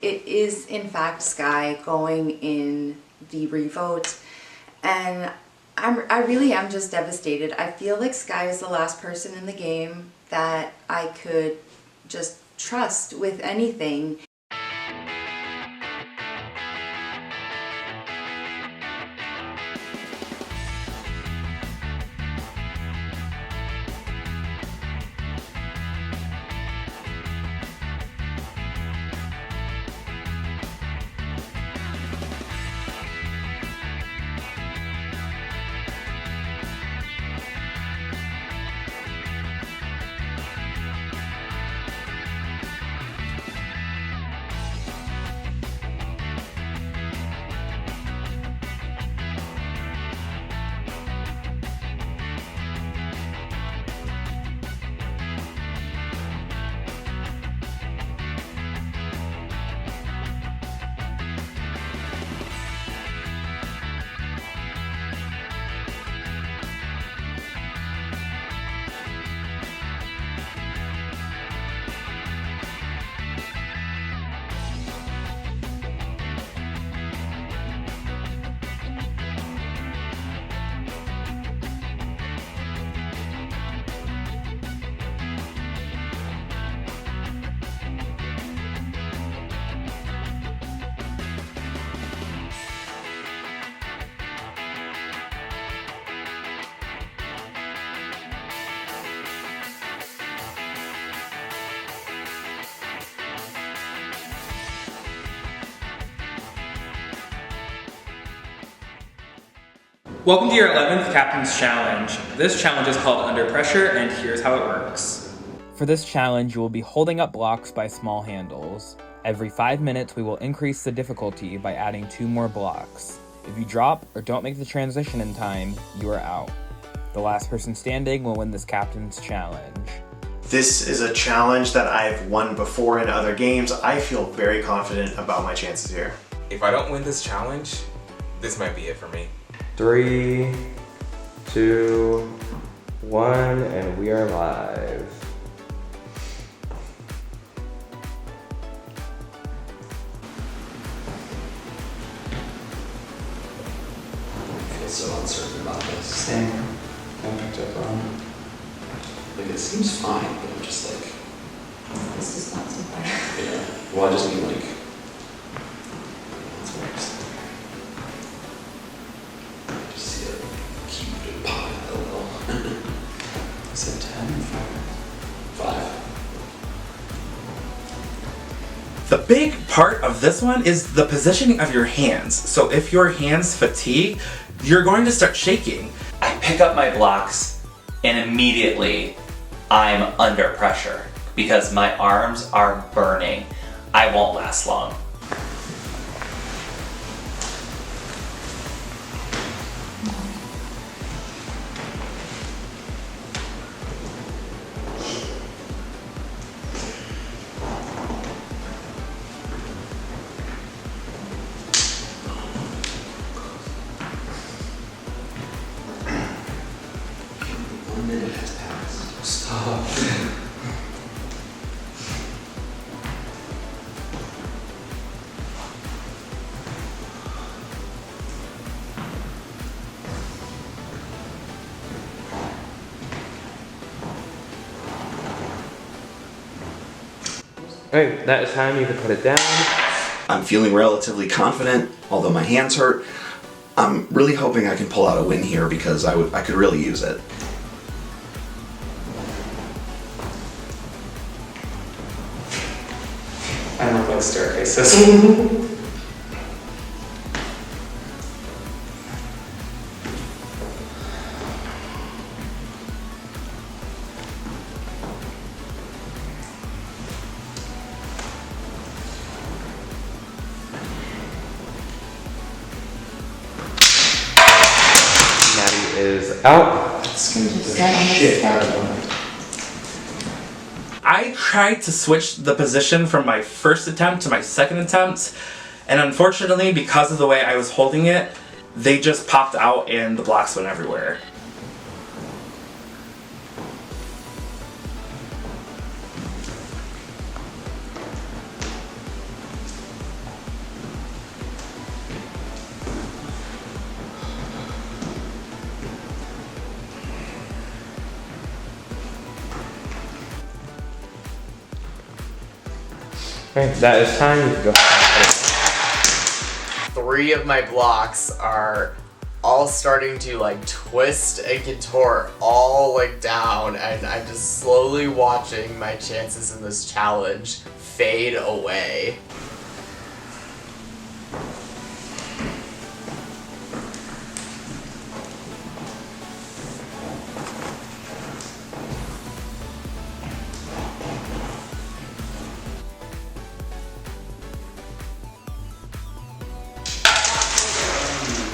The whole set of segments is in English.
It is in fact Sky going in the revote, and I really am just devastated. I feel like Sky is the last person in the game that I could just trust with anything. Welcome to your 11th Captain's Challenge. This challenge is called Under Pressure, and here's how it works. For this challenge, you will be holding up blocks by small handles. Every 5 minutes, we will increase the difficulty by adding 2 more blocks. If you drop or don't make the transition in time, you are out. The last person standing will win this Captain's Challenge. This is a challenge that I've won before in other games. I feel very confident about my chances here. If I don't win this challenge, this might be it for me. 3, 2, 1, and we are live. I feel so uncertain about this. Same. I picked up wrong. Like, it seems fine, but I'm just like... This does not seem fine. Yeah. Well, I just mean like... That's worse. Just see it keep popping a little. Is it 10 or 5? 5. The big part of this one is the positioning of your hands. So if your hands fatigue, you're going to start shaking. I pick up my blocks and immediately I'm under pressure because my arms are burning. I won't last long. Stop. Alright, that is time. You can put it down. I'm feeling relatively confident, although my hands hurt. I'm really hoping I can pull out a win here because I could really use it. I look like staircases. Maddie is out. It's gonna just set on the schedule. I tried to switch the position from my first attempt to my second attempt, and unfortunately, because of the way I was holding it, they just popped out and the blocks went everywhere. Okay, that is time. You can go ahead. 3 of my blocks are all starting to like twist and contort all like down, and I'm just slowly watching my chances in this challenge fade away.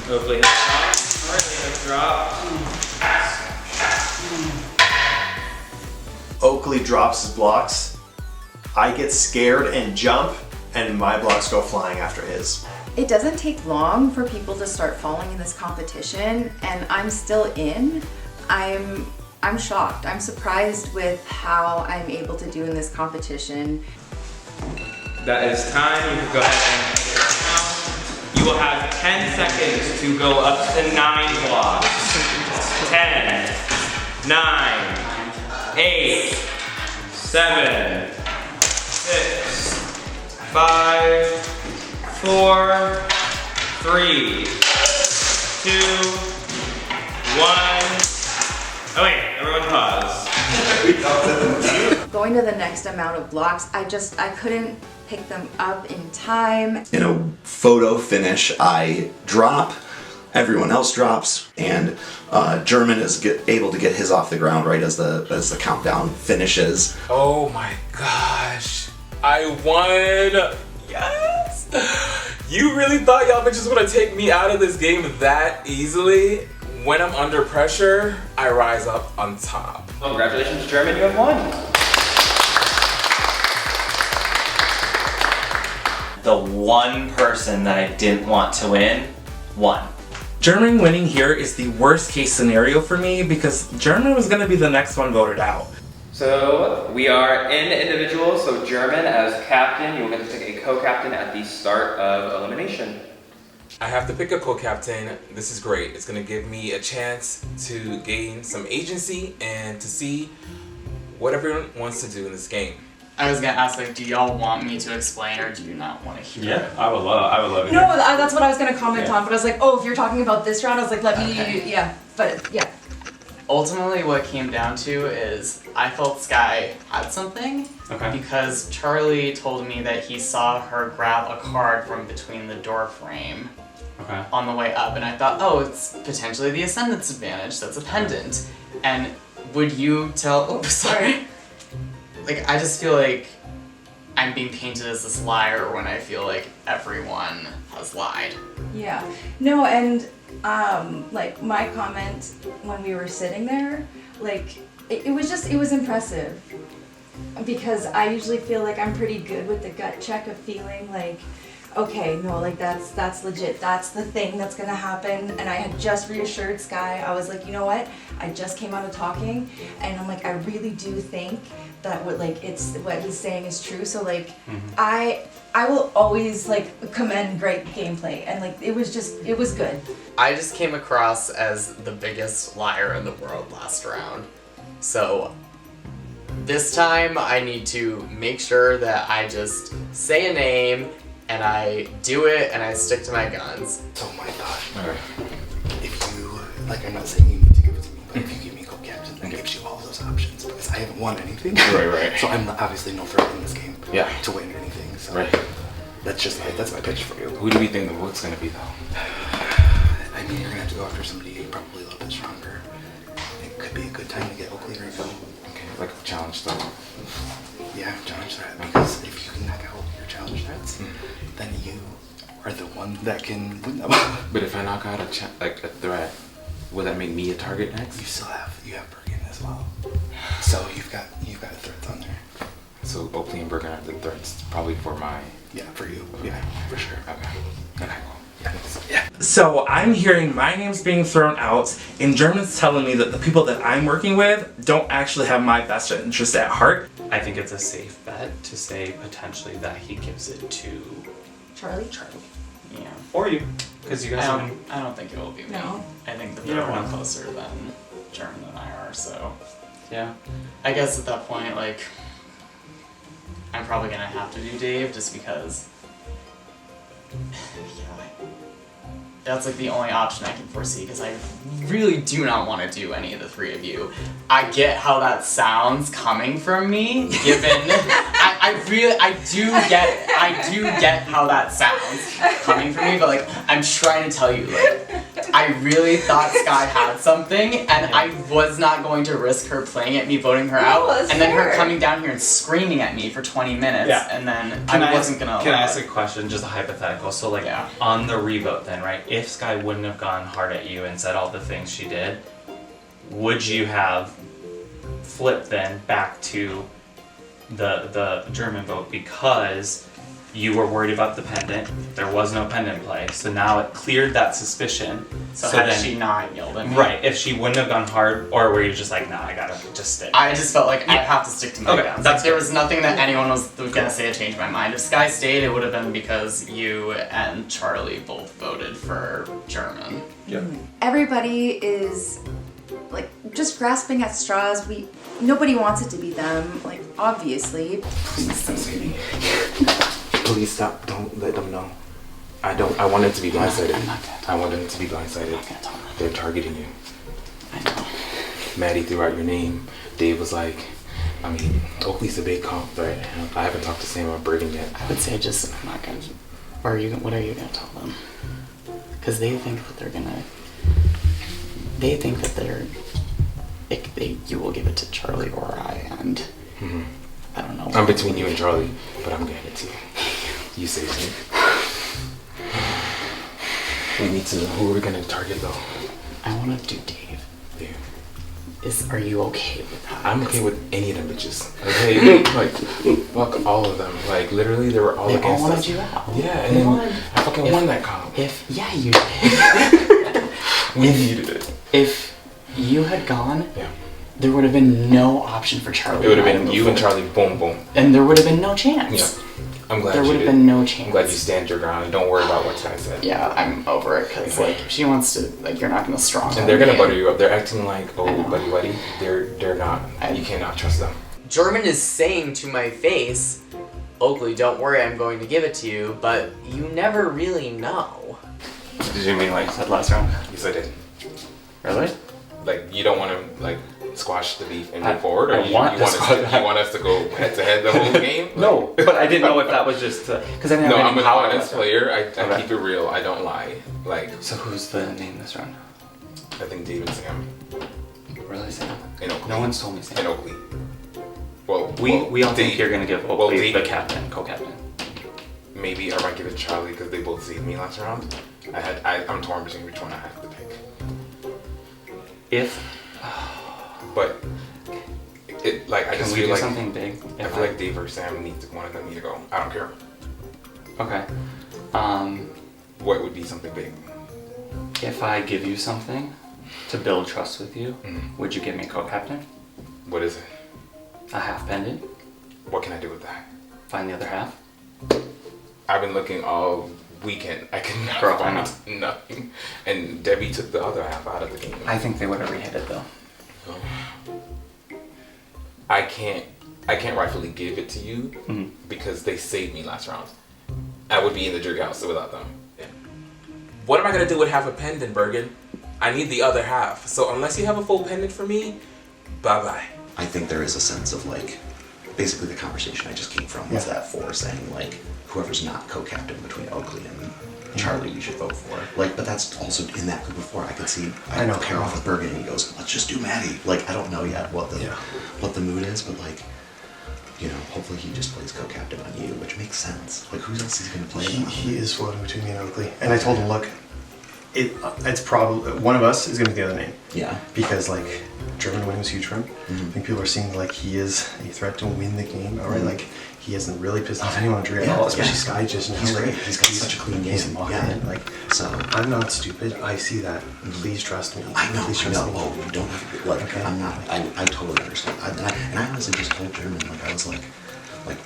Hopefully it's dropped. Oakley drops his blocks. I get scared and jump, and my blocks go flying after his. It doesn't take long for people to start falling in this competition, and I'm still in. I'm shocked. I'm surprised with how I'm able to do in this competition. That is time. You can go ahead and count. You will have 10 seconds to go up to 9 blocks. 10, 9, 8, 7, 6, 5, 4, 3, 2, 1. Oh wait, everyone pause. Going to the next amount of blocks, I couldn't pick them up in time. In a photo finish, I drop, everyone else drops, and German is able to get his off the ground right as the countdown finishes. Oh my gosh. I won! Yes! You really thought y'all bitches would take me out of this game that easily? When I'm under pressure, I rise up on top. Well, congratulations, German, you have won. The one person that I didn't want to win won. German winning here is the worst case scenario for me because German was going to be the next one voted out. So we are in individuals, so German as captain, you will get to pick a co-captain at the start of elimination. I have to pick a co-captain. This is great. It's gonna give me a chance to gain some agency and to see what everyone wants to do in this game. I was gonna ask, like, do y'all want me to explain or do you not want to hear it? I would love it. No, that's what I was gonna comment on, but I was like, oh, if you're talking about this round, I was like, let me, but yeah. Ultimately, what it came down to is I felt Sky had something because Charlie told me that he saw her grab a card from between the door frame on the way up, and I thought, oh, it's potentially the Ascendance advantage, that's a pendant. And would you tell, oh, sorry. Like, I just feel like I'm being painted as this liar when I feel like everyone has lied. Yeah. No, and like my comment when we were sitting there, like it was impressive because I usually feel like I'm pretty good with the gut check of feeling like, okay, no, like that's legit, that's the thing that's gonna happen. And I had just reassured Sky. I was like, you know what, I just came out of talking and I'm like, I really do think that what he's saying is true. So like I will always like commend great gameplay, and like it was good. I just came across as the biggest liar in the world last round. So this time I need to make sure that I just say a name and I do it and I stick to my guns. Oh my gosh. Alright. If you, like, I'm not saying you need to give it to me, but if you give me co-captain, that gives you all those options because I haven't won anything. Right. So I'm obviously no threat in this game to win anything. So Right. that's my pitch for you. Who do we think the vote's gonna be though? I mean, you're gonna have to go after somebody probably a little bit stronger. It could be a good time to get Oakley right now. Okay, like a challenge though. Yeah, challenge threat, because if you can knock out your challenge threats, then you are the one that can win them. But if I knock out a threat, will that make me a target next? You have Bergen as well. So you've got threats on there. So Oakley and Bergen are the threats probably for my... Yeah, for you. Yeah, for sure. Okay. Yeah. So I'm hearing my name's being thrown out, and German's telling me that the people that I'm working with don't actually have my best interest at heart. I think it's a safe bet to say potentially that he gives it to Charlie? Yeah. Or you. Because you guys I don't think it will be me. No. I think that You they're don't one know. closer than German than I are, so Yeah. I guess at that point, like, I'm probably gonna have to do Dave just because. That's like the only option I can foresee because I really do not want to do any of the three of you. I get how that sounds coming from me, given I do get how that sounds coming from me, but like I'm trying to tell you, like I really thought Sky had something, and I was not going to risk her playing at me, voting her out, and then her coming down here and screaming at me for 20 minutes, and then I wasn't gonna. Can I ask a question, just a hypothetical? So like on the revote then, right? If Sky wouldn't have gone hard at you and said all the things she did, would you have flipped then back to the German vote because you were worried about the pendant? There was no pendant play, so now it cleared that suspicion. So had she not yelled at me? Right, if she wouldn't have gone hard, or were you just like, nah, I gotta just stick? I just felt like I have to stick to my guns. That's there was nothing that anyone was gonna say to change my mind. If Sky stayed, it would have been because you and Charlie both voted for German. Yeah. Everybody is like just grasping at straws. Nobody wants it to be them, like obviously. Please don't say me. Please stop. Don't let them know. I want it to be blindsided. I want them to be blindsided. They're targeting you. I know. Maddie threw out your name. Dave was like, I mean, Oakley's a big comp, right? I haven't talked to Sam about Bergen yet. I would say I'm not gonna. What are you gonna tell them? Because they think that they're gonna. They think that you will give it to Charlie or I, and I don't know. I'm between you and Charlie, but I'm giving it to you. You say it. We need to know who we're gonna target though. I want to do Dave. Yeah. Are you okay with that? I'm okay with any of them bitches. Okay, like fuck all of them. Like literally, they were all they against all us. You out. Yeah, and then I fucking won that comp. You did. We needed it. If you had gone, there would have been no option for Charlie. It would have been you and Charlie, boom, boom. And there would have been no chance. Yeah. I'm glad there you would have did. been no chance. I'm glad you stand your ground and don't worry about what Sky said. Yeah, I'm over it because like she wants to like you're not gonna strong. And they're gonna butter you up. They're acting like buddy. They're not. You cannot trust them. German is saying to my face, Oakley, don't worry, I'm going to give it to you, but you never really know. Did you mean like you said last round? Yes, I did. Really? Like you don't want to like squash the beef and move forward, or you want us to go head to head the whole game? No, but I didn't know if that was just because I didn't have I'm any an power. honest player. I keep it real. I don't lie. Like so, who's the name this round? I think David Sam. Really, Sam? In Oakley. No one's told me Sam. In Oakley. Well, we all think you're gonna give Oakley the captain, co-captain. Maybe I might give it to Charlie because they both saved me last round. I'm torn between which one I have to pick. But it like I just feel like something big. I feel like Dave or Sam one of them need to go. I don't care. Okay. What would be something big? If I give you something to build trust with you, would you give me a co-captain? What is it? A half pendant. What can I do with that? Find the other half. I've been looking all weekend. I cannot find nothing. And Debbie took the other half out of the game. I think they would have rehit it though. I can't rightfully give it to you because they saved me last round. I would be in the jury house without them. What am I gonna do with half a pendant, Bergen? I need the other half. So unless you have a full pendant for me, bye-bye. I think there is a sense of like, basically the conversation I just came from was that four saying like, whoever's not co-captain between Oakley and Charlie, you should vote for. Like, but that's also in that group of four. I could see. I know. Pair off with Bergen, and he goes, "Let's just do Maddie." Like, I don't know yet what the mood is, but like, you know, hopefully he just plays co-captain on you, which makes sense. Like, who else is he gonna play? He is floating between me and Oakley, and I told him, look, it's probably one of us is gonna be the other name. Yeah. Because like, German winning was huge for him. I think people are seeing like he is a threat to win the game. All right, like. He hasn't really pissed off anyone on Drew at all, especially Sky just now. He's great. He's got such a clean game. He's locked in. Like, so I'm not stupid. I see that. Please trust me. I know. Please trust me. Oh, you don't have to. Like, okay. I'm not. I totally understand. And I honestly just told German, like, I was like,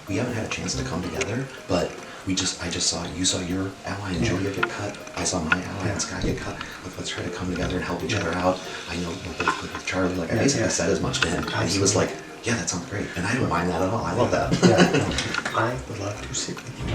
we haven't had a chance to come together, but I just saw you saw your ally and Julia get cut. I saw my ally and Sky get cut. Like, let's try to come together and help each other out. I know we're both good with Charlie. Like, I basically said as much to him, and he was like, Yeah, that sounds great. And I don't mind that at all. I love that. Yeah, I would love to sit with you.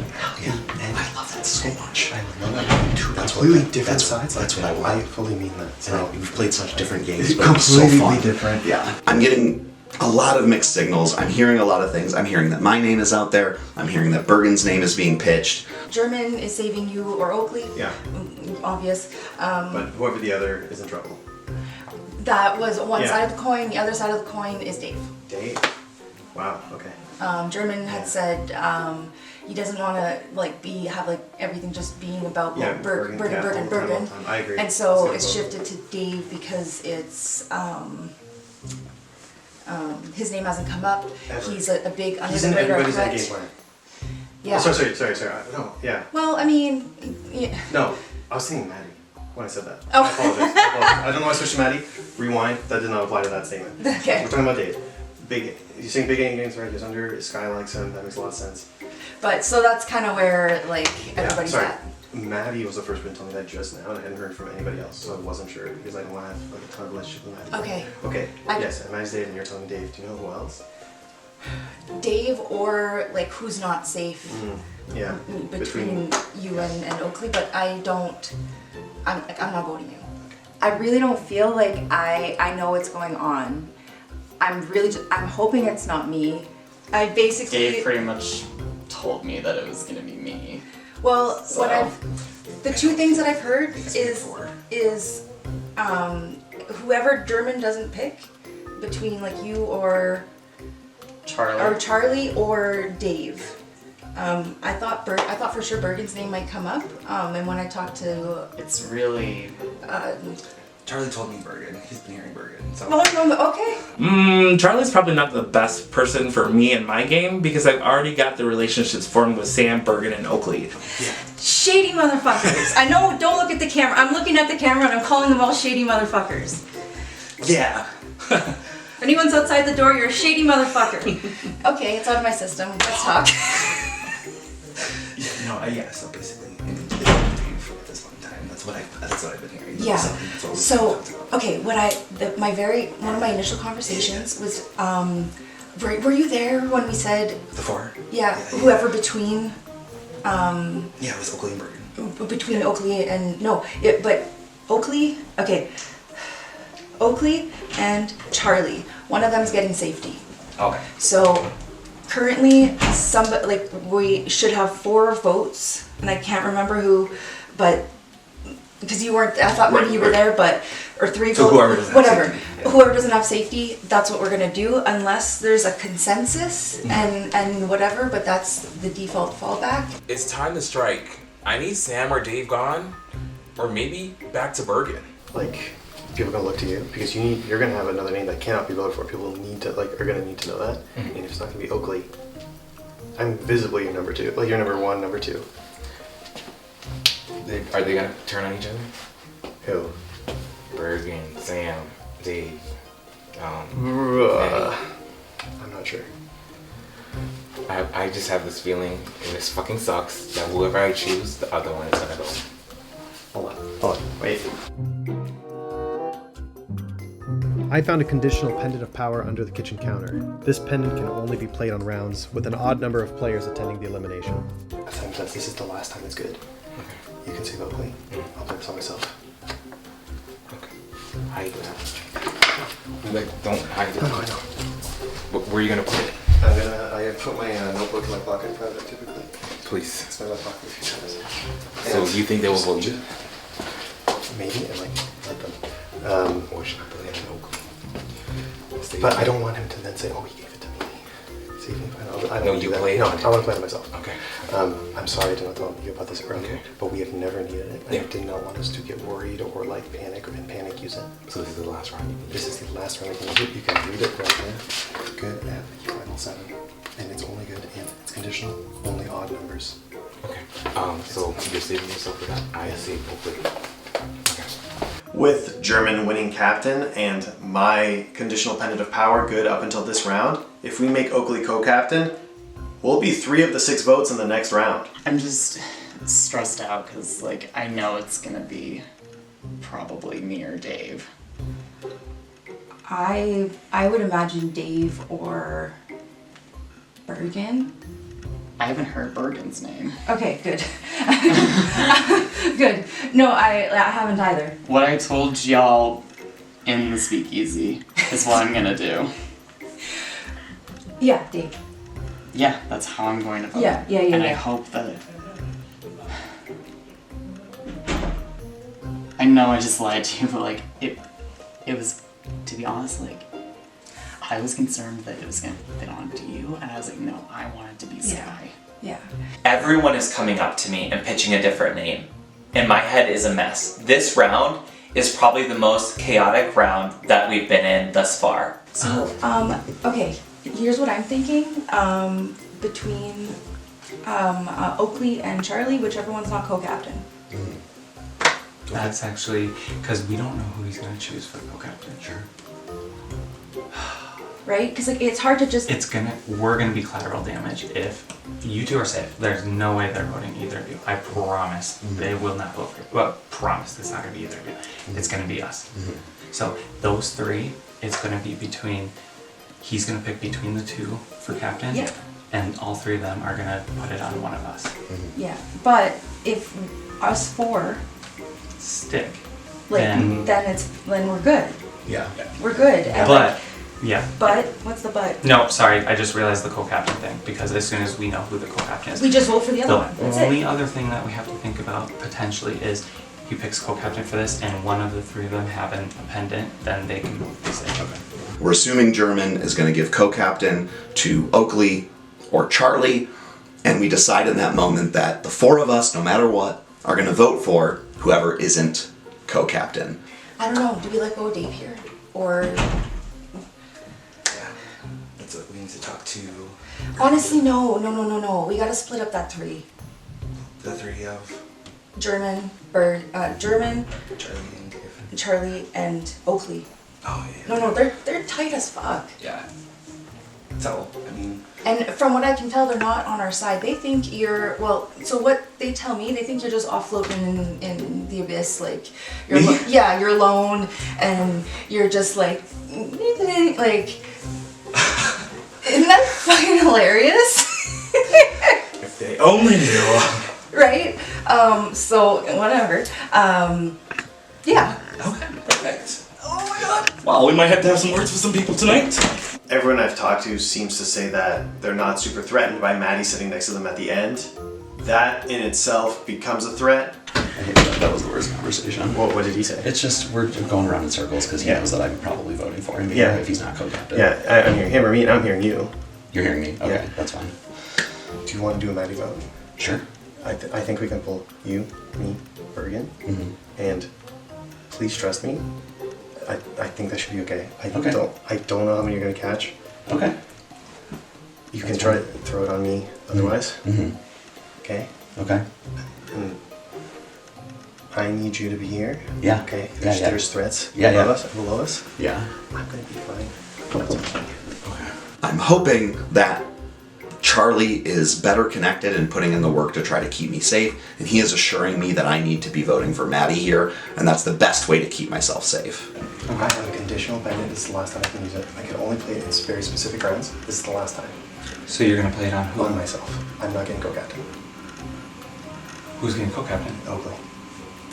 Yeah, and I love that so much. I love that. Two completely different sides. That's what I want. I fully mean that. So we've played such different games, but completely it's so fun. different. Yeah. I'm getting a lot of mixed signals. I'm hearing a lot of things. I'm hearing that my name is out there. I'm hearing that Bergen's name is being pitched. German is saving you or Oakley. Yeah. Obvious. But whoever the other is in trouble. That was one side of the coin. The other side of the coin is Dave. Dave? Wow, okay. German had said he doesn't want to have everything just being about Bergen. I agree. And so it's shifted to Dave because it's his name hasn't come up. Ever. He's a big under He's the in radar everybody's threat. game plan. Yeah. Oh, sorry. No, yeah. Well, I mean, yeah. No, I was thinking Maddie when I said that. Oh. I apologize. I don't know why I switched to Maddie. Rewind. That did not apply to that statement. Okay. We're talking about Dave. You're saying big game games, right? He's under. Sky likes him. That makes a lot of sense. But so that's kind of where everybody's sorry. at. Maddie was the first one to tell me that just now, and I hadn't heard from anybody else, so I wasn't sure because I don't want to have a ton of relationship with Maddie. Okay. Okay. Yes, and Maddie's Dave, and you're telling me Dave. Do you know who else? Dave or who's not safe Yeah. between you and Oakley, but I don't. I'm not voting you. I really don't feel like I know what's going on. I'm hoping it's not me. I basically. Dave pretty much told me that it was gonna be me. Well, So. the two things that I've heard is whoever German doesn't pick between you or Charlie or Dave. I thought for sure Bergen's name might come up, and when I talked to it's really Charlie told me Bergen. He's been hearing Bergen. So. okay. Charlie's probably not the best person for me in my game because I've already got the relationships formed with Sam, Bergen, and Oakley. Shady motherfuckers. I know, don't look at the camera. I'm looking at the camera and I'm calling them all shady motherfuckers. Yeah. If anyone's outside the door, you're a shady motherfucker. Okay, it's out of my system. Let's talk. So basically, at this one time, that's what I've been hearing. Yeah. So okay, one of my initial conversations was, were you there when we said the four? Yeah, whoever between. Yeah, it was Oakley and Bergen. Between Oakley and but Oakley. Okay. Oakley and Charlie. One of them's getting safety. Okay. So currently, we should have 4 votes, and I can't remember who, but because you weren't, I thought maybe you were there, or 3 votes. Whoever doesn't whatever. have safety. Whoever doesn't have safety, that's what we're gonna do, unless there's a consensus and whatever. But that's the default fallback. It's time to strike. I need Sam or Dave gone, or maybe back to Bergen. People are gonna look to you because you're gonna have another name that cannot be voted for. People need to are gonna need to know that. And if it's not gonna be Oakley, I'm visibly your number 2. You're number 1, number 2. Are they gonna turn on each other? Who? Bergen, Sam, Dave. I'm not sure. I just have this feeling, and this fucking sucks, that whoever I choose, the other one is gonna go. Hold on. Wait. I found a conditional pendant of power under the kitchen counter. This pendant can only be played on rounds with an odd number of players attending the elimination. Sometimes this is the last time it's good. Okay. You can save Oakley. I'll play this on myself. Okay. Hide it. Don't hide it. No, I know. Where are you gonna put it? I put my notebook in my pocket typically. Please. It's my left pocket a few times. So you think they will vote you? Maybe, and let them. Or should I put it in Oakley? But I don't want him to then say, "Oh, he gave it to me." See, I don't No, do you that. play it. No, I want to play it myself. Okay. I'm sorry I did not tell you about this earlier, but we have never needed it. Yeah. I did not want us to get worried or panic use it. So this is the last round. This is the last round I can use it. You can read it right there. Good at the final 7, and it's only good and it's conditional. Only odd numbers. Okay. So you're saving yourself for that. I save Oakley. With German winning captain and my conditional pendant of power good up until this round, if we make Oakley co-captain, we'll be 3 of the 6 votes in the next round. I'm just stressed out because I know it's gonna be probably me or Dave. I would imagine Dave or Bergen. I haven't heard Bergen's name. Okay, good. Good. No, I haven't either. What I told y'all in the speakeasy is what I'm gonna do. Yeah, Dave. Yeah, that's how I'm going to vote. Yeah. And I hope that... I know I just lied to you, but like, it was, to be honest, like, I was concerned that it was gonna fit onto you, and I was like, no, I want it to be Sky. Yeah. Everyone is coming up to me and pitching a different name, and my head is a mess. This round is probably the most chaotic round that we've been in thus far. So, okay, here's what I'm thinking. Between Oakley and Charlie, whichever one's not co-captain. That's actually because we don't know who he's gonna choose for co-captain. Sure. Right? Because like it's hard to just. We're gonna be collateral damage if you two are safe. There's no way they're voting either of you. I promise they will not vote for you. Well, promise it's not gonna be either of you. It's gonna be us. So those three, it's gonna be between. He's gonna pick between the two for captain. Yeah. And all three of them are gonna put it on one of us. Yeah, but if us four stick, like then then we're good. Yeah. We're good. And But yeah. But what's the but? No, sorry, I just realized the co-captain thing because as soon as we know who the co-captain is, We just vote for the other one. That's The only it. other thing that we have to think about potentially is he picks co-captain for this, and one of the three of them have a pendant, then they can both be safe. Okay. We're assuming German is going to give co-captain to Oakley or Charlie, and we decide in that moment that the four of us, no matter what, are going to vote for whoever isn't co-captain. I don't know. Do we let go of Dave here, or? That's what we need to talk to. Honestly, no. We gotta split up that three. The three of German, Charlie, and Oakley. Oh yeah. No, they're tight as fuck. Yeah. So I mean. And from what I can tell, they're not on our side. They think you're, well, so what they tell me, they think you're just offloading in the abyss, like, you're you're alone, and you're just like, isn't that fucking hilarious? If they only knew. Right? So, whatever. Yeah. Okay, perfect. Oh my god. Well, we might have to have some words with some people tonight. Everyone I've talked to seems to say that they're not super threatened by Maddie sitting next to them at the end. That in itself becomes a threat. I think that was the worst conversation. What did he say? It's just we're going around in circles because he knows that I'm probably voting for him if he's not co-captain. Yeah, I'm hearing him or me, and I'm hearing you. You're hearing me? Okay, Yeah. that's fine. Do you want to do a Maddie vote? Sure. I think we can pull you, me, Bergen, and please trust me. I think that should be okay. I don't know how many you're gonna catch. Okay. You can try to throw it on me otherwise. Okay. Okay. And I need you to be here. Yeah. Okay. Yeah, There's threats Yeah, below us. Yeah. I'm gonna be fine. That's okay. I'm hoping that Charlie is better connected and putting in the work to try to keep me safe, and he is assuring me that I need to be voting for Maddie here, and that's the best way to keep myself safe. I have a conditional pendant. This is the last time I can use it. I can only play it in very specific rounds. This is the last time. So you're gonna play it on who? On myself. I'm not getting co-captain. Who's getting co-captain? Oakley.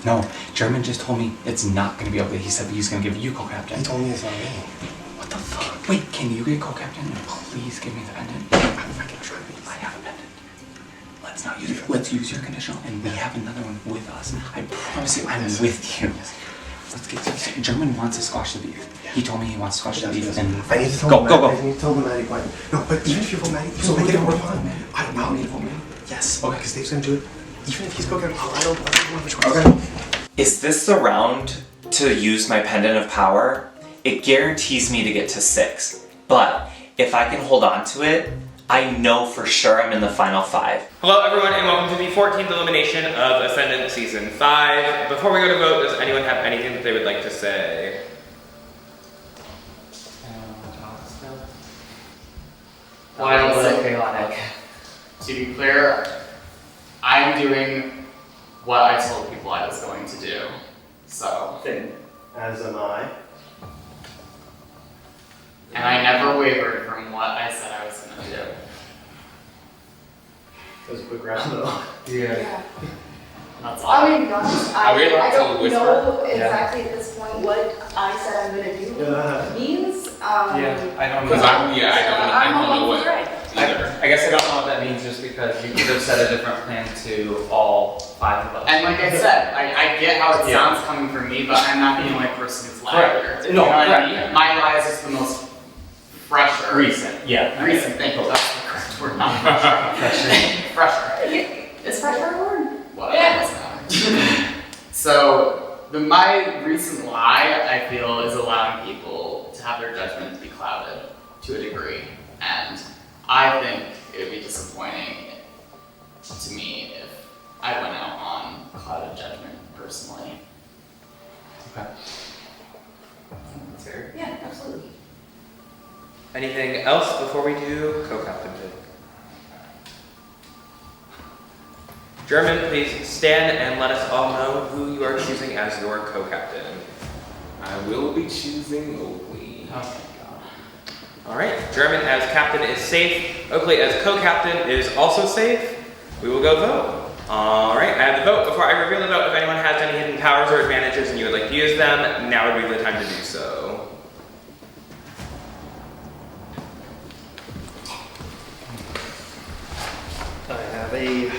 No, German just told me it's not gonna be Oakley. He said he's gonna give you co-captain. He told me it's not me. What the fuck? Wait, can you get co-captain? And please give me the pendant. I can try. I have a pendant. Let's use your conditional, and we have another one with us. I promise you, I'm with you. Let's get this. German wants to squash the beef. He told me he wants to squash the beef, and I need to tell go. I need to tell them Maddie why. No, but even if you vote Maddie, So make it we're more gonna fun. vote Maddie. I don't know. We need to vote Maddie. Yes. Okay. Because Dave's gonna do it. Even if he's co-captain, I don't want which one. Okay. Is this the round to use my pendant of power? It guarantees me to get to 6, but if I can hold on to it, I know for sure I'm in the final 5. Hello everyone and welcome to the 14th elimination of Ascendance Season 5. Before we go to vote, does anyone have anything that they would like to say? Why don't we look chaotic? To be clear, I'm doing what I told people I was going to do. So. As am I. And I never wavered from what I said I was gonna do. That was a quick round though. Yeah. That's all. I mean, gosh, Are we allowed I to don't whisper? know Yeah. exactly at this point what I said I'm gonna do means. Yeah, I don't know. Because I don't know what thread. either. I guess I don't know what that means just because you could have set a different plan to all 5 of us. And like I said, I get how it Yeah. sounds coming from me, but I'm not the only person who's lied here. Correct. You No, know what I correct, mean? yeah. My lie is just the most fresher. Recent, yeah. Recent, thank you. That's the correct word, not fresher. Is fresher a word? Whatever, it doesn't matter. So, my recent lie, I feel, is allowing people to have their judgment be clouded to a degree. And I think it would be disappointing to me if I went out on clouded judgment personally. Okay. That's fair. Yeah, absolutely. Anything else before we do co-captain pick? German, please stand and let us all know who you are choosing as your co-captain. I will be choosing Oakley. Oh my god. Alright, German as captain is safe. Oakley as co-captain is also safe. We will go vote. Alright, I have the vote. Before I reveal the vote, if anyone has any hidden powers or advantages and you would like to use them, now would be the time to do so. I have a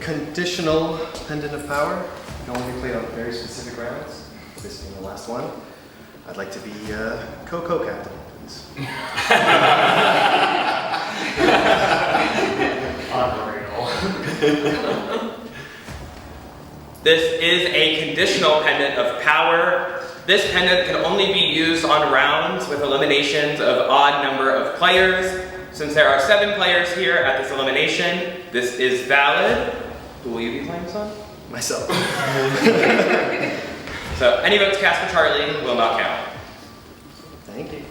conditional pendant of power. It can only be played on very specific rounds. This being the last one. I'd like to be co-captain, please. This is a conditional pendant of power. This pendant can only be used on rounds with eliminations of odd number of players. Since there are 7 players here at this elimination, this is valid. Who will you be playing this on? Myself. So any votes cast for Charlie will not count. Thank you.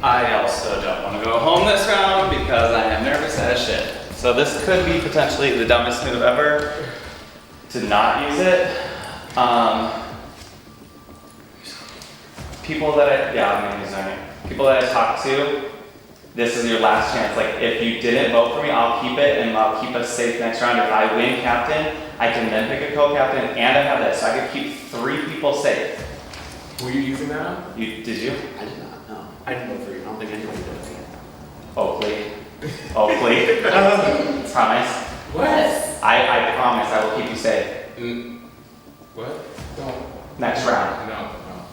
I also don't want to go home this round because I am nervous as shit. So this could be potentially the dumbest move ever to not use it. People that people that I talk to, this is your last chance. Like, if you didn't vote for me, I'll keep it and I'll keep us safe next round. If I win captain, I can then pick a co-captain and I have this. So I could keep 3 people safe. Were you using that on? Did you? I did not, no. I didn't vote for you. I don't think anyone did. Oakley. Oakley. Promise. What? I promise I will keep you safe. What? Don't. Next round. No.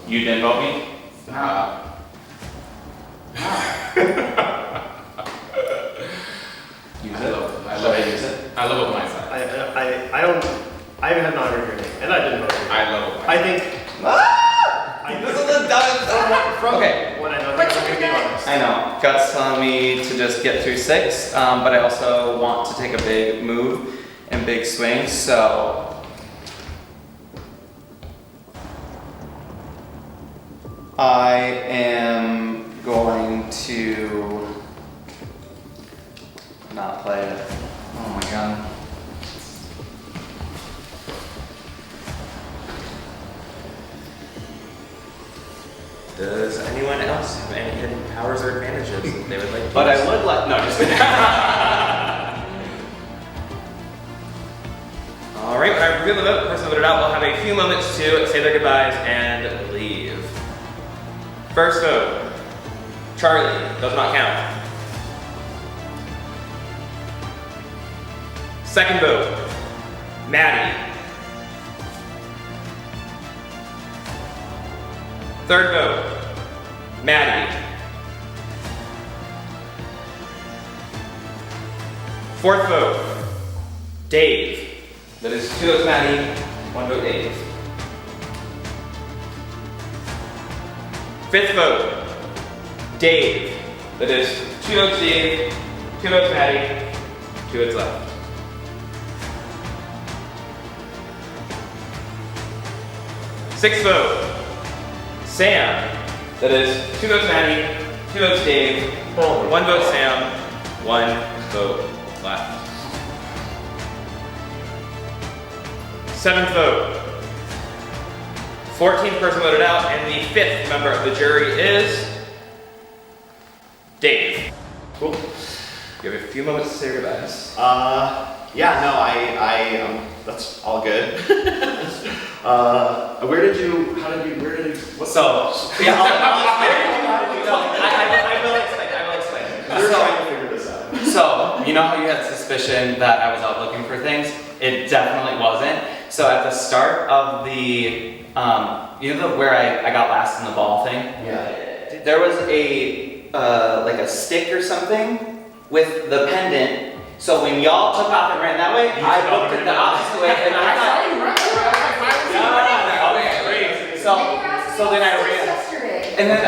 You didn't vote me? Use it. Should I use it? I love blindside. I have not heard your name, and I didn't vote for you. I love blindside. I think. This is the dumbest. From Okay. what I know, I'm going to be honest. I know. Gut's telling me to just get through 6, but I also want to take a big move and big swing, so. I am going to not play it. Oh my god. Does anyone else have any hidden powers or advantages that they would like to But use? I would let. No, just kidding. Alright, when I reveal the vote, the person voted out will have a few moments to say their goodbyes and leave. First vote, Charlie, does not count. Second vote, Maddie. Third vote, Maddie. Fourth vote, Dave. That is 2 votes Maddie, 1 vote Dave. Fifth vote, Dave. That is 2 votes Dave, 2 votes Maddie, 2 votes left. Sixth vote, Sam. That is 2 votes Maddie, 2 votes Dave, 1 vote Sam, 1 vote left. Seventh vote, 14th person voted out, and the 5th member of the jury is Dave. Cool. You have a few moments to say your goodbyes. Yeah, no, that's all good. Where did you, what's So, yeah, I will explain. We're trying to figure this out. So, you know how you had suspicion that I was out looking for things? It definitely wasn't. So at the start of the, where I got last in the ball thing? Yeah. There was like a stick or something with the pendant. So when y'all took off and ran that way, I looked at the opposite way and I thought, so then I ran. And then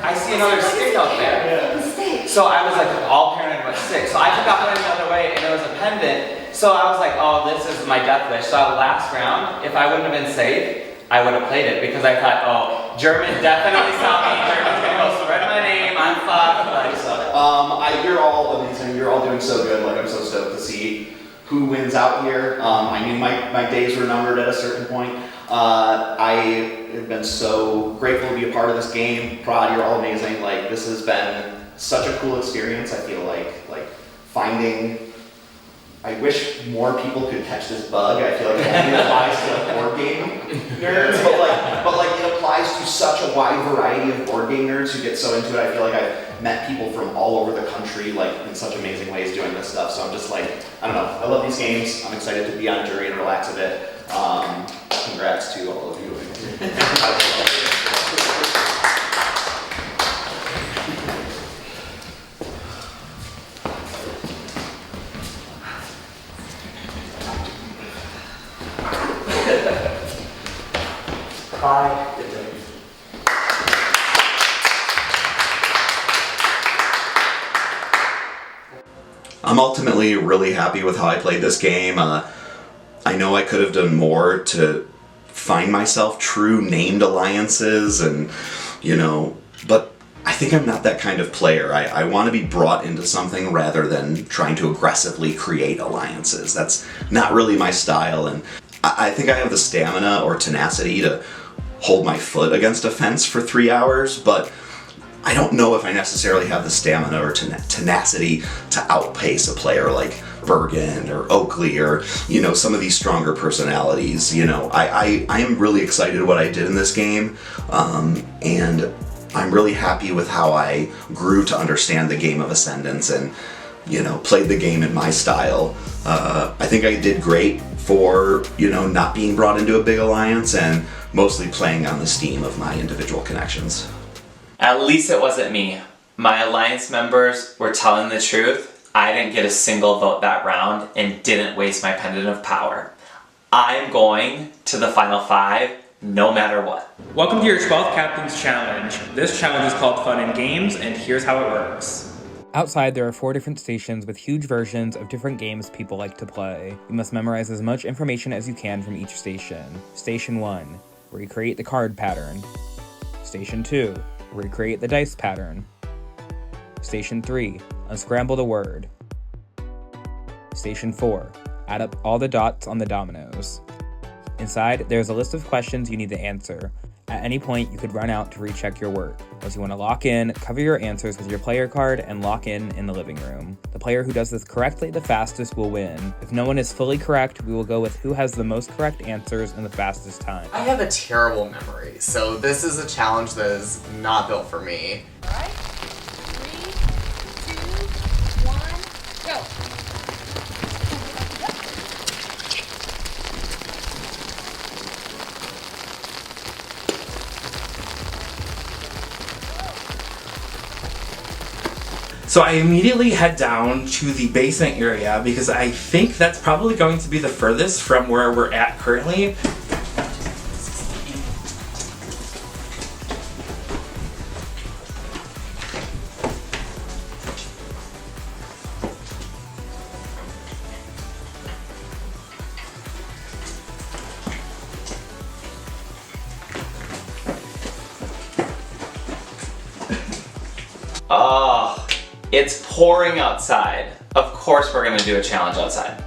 I see another stick out there. So I was like all paranoid about stick. So I took off running the other way and there was a pendant. So I was like, oh, this is my death wish. So last round, if I wouldn't have been safe, I would have played it because I thought, oh, German definitely saw me. German's gonna go spread my name. I'm fucked. You're all amazing. You're all doing so good. Like, I'm so stoked to see who wins out here. I knew my days were numbered at a certain point. I have been so grateful to be a part of this game. Prod, you're all amazing. Like, this has been such a cool experience. I feel like finding. I wish more people could catch this bug. I feel like it only applies to board game nerds, but it applies to such a wide variety of board game nerds who get so into it. I feel like I've met people from all over the country, like in such amazing ways doing this stuff. So I'm just like, I don't know. I love these games. I'm excited to be on jury and relax a bit. Congrats to all of you. Bye. I'm ultimately really happy with how I played this game. I know I could have done more to find myself true named alliances and, but I think I'm not that kind of player. I want to be brought into something rather than trying to aggressively create alliances. That's not really my style, and I think I have the stamina or tenacity to hold my foot against a fence for 3 hours, but I don't know if I necessarily have the stamina or tenacity to outpace a player like Bergen or Oakley or, some of these stronger personalities. I am really excited what I did in this game, and I'm really happy with how I grew to understand the game of Ascendance and, played the game in my style. I think I did great for, not being brought into a big alliance and mostly playing on the steam of my individual connections. At least it wasn't me. My alliance members were telling the truth. I didn't get a single vote that round and didn't waste my pendant of power. I'm going to the final 5 no matter what. Welcome to your 12th Captain's Challenge. This challenge is called Fun and Games, and here's how it works. Outside, there are 4 different stations with huge versions of different games people like to play. You must memorize as much information as you can from each station. Station 1, where you create the card pattern. Station 2, where you create the dice pattern. Station 3, unscramble the word. Station 4, add up all the dots on the dominoes. Inside, there's a list of questions you need to answer. At any point, you could run out to recheck your work. Once you want to lock in, cover your answers with your player card and lock in the living room. The player who does this correctly the fastest will win. If no one is fully correct, we will go with who has the most correct answers in the fastest time. I have a terrible memory, so this is a challenge that is not built for me. Alright, 3, 2, 1, go! So I immediately head down to the basement area because I think that's probably going to be the furthest from where we're at currently. Oh. It's pouring outside. Of course we're gonna do a challenge outside.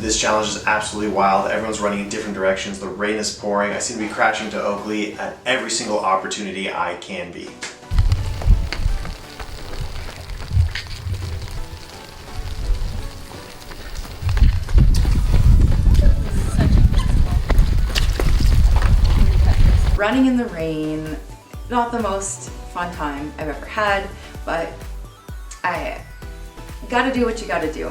This challenge is absolutely wild. Everyone's running in different directions. The rain is pouring. I seem to be crashing to Oakley at every single opportunity I can be. Running in the rain, not the most fun time I've ever had, but I gotta do what you gotta do.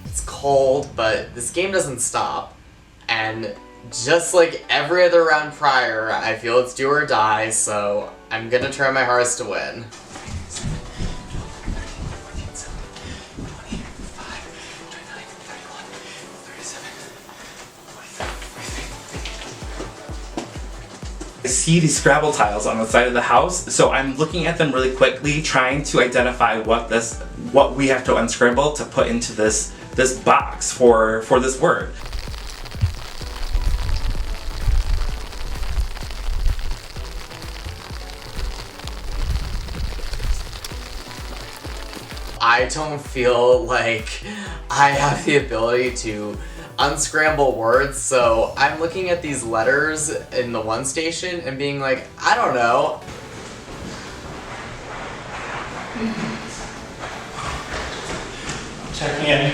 It's cold, but this game doesn't stop. And just like every other round prior, I feel it's do or die, so I'm gonna try my hardest to win. I see these Scrabble tiles on the side of the house, so I'm looking at them really quickly, trying to identify what we have to unscramble to put into this box for this word. I don't feel like I have the ability to unscramble words, so I'm looking at these letters in the one station and being like, I don't know. Checking in.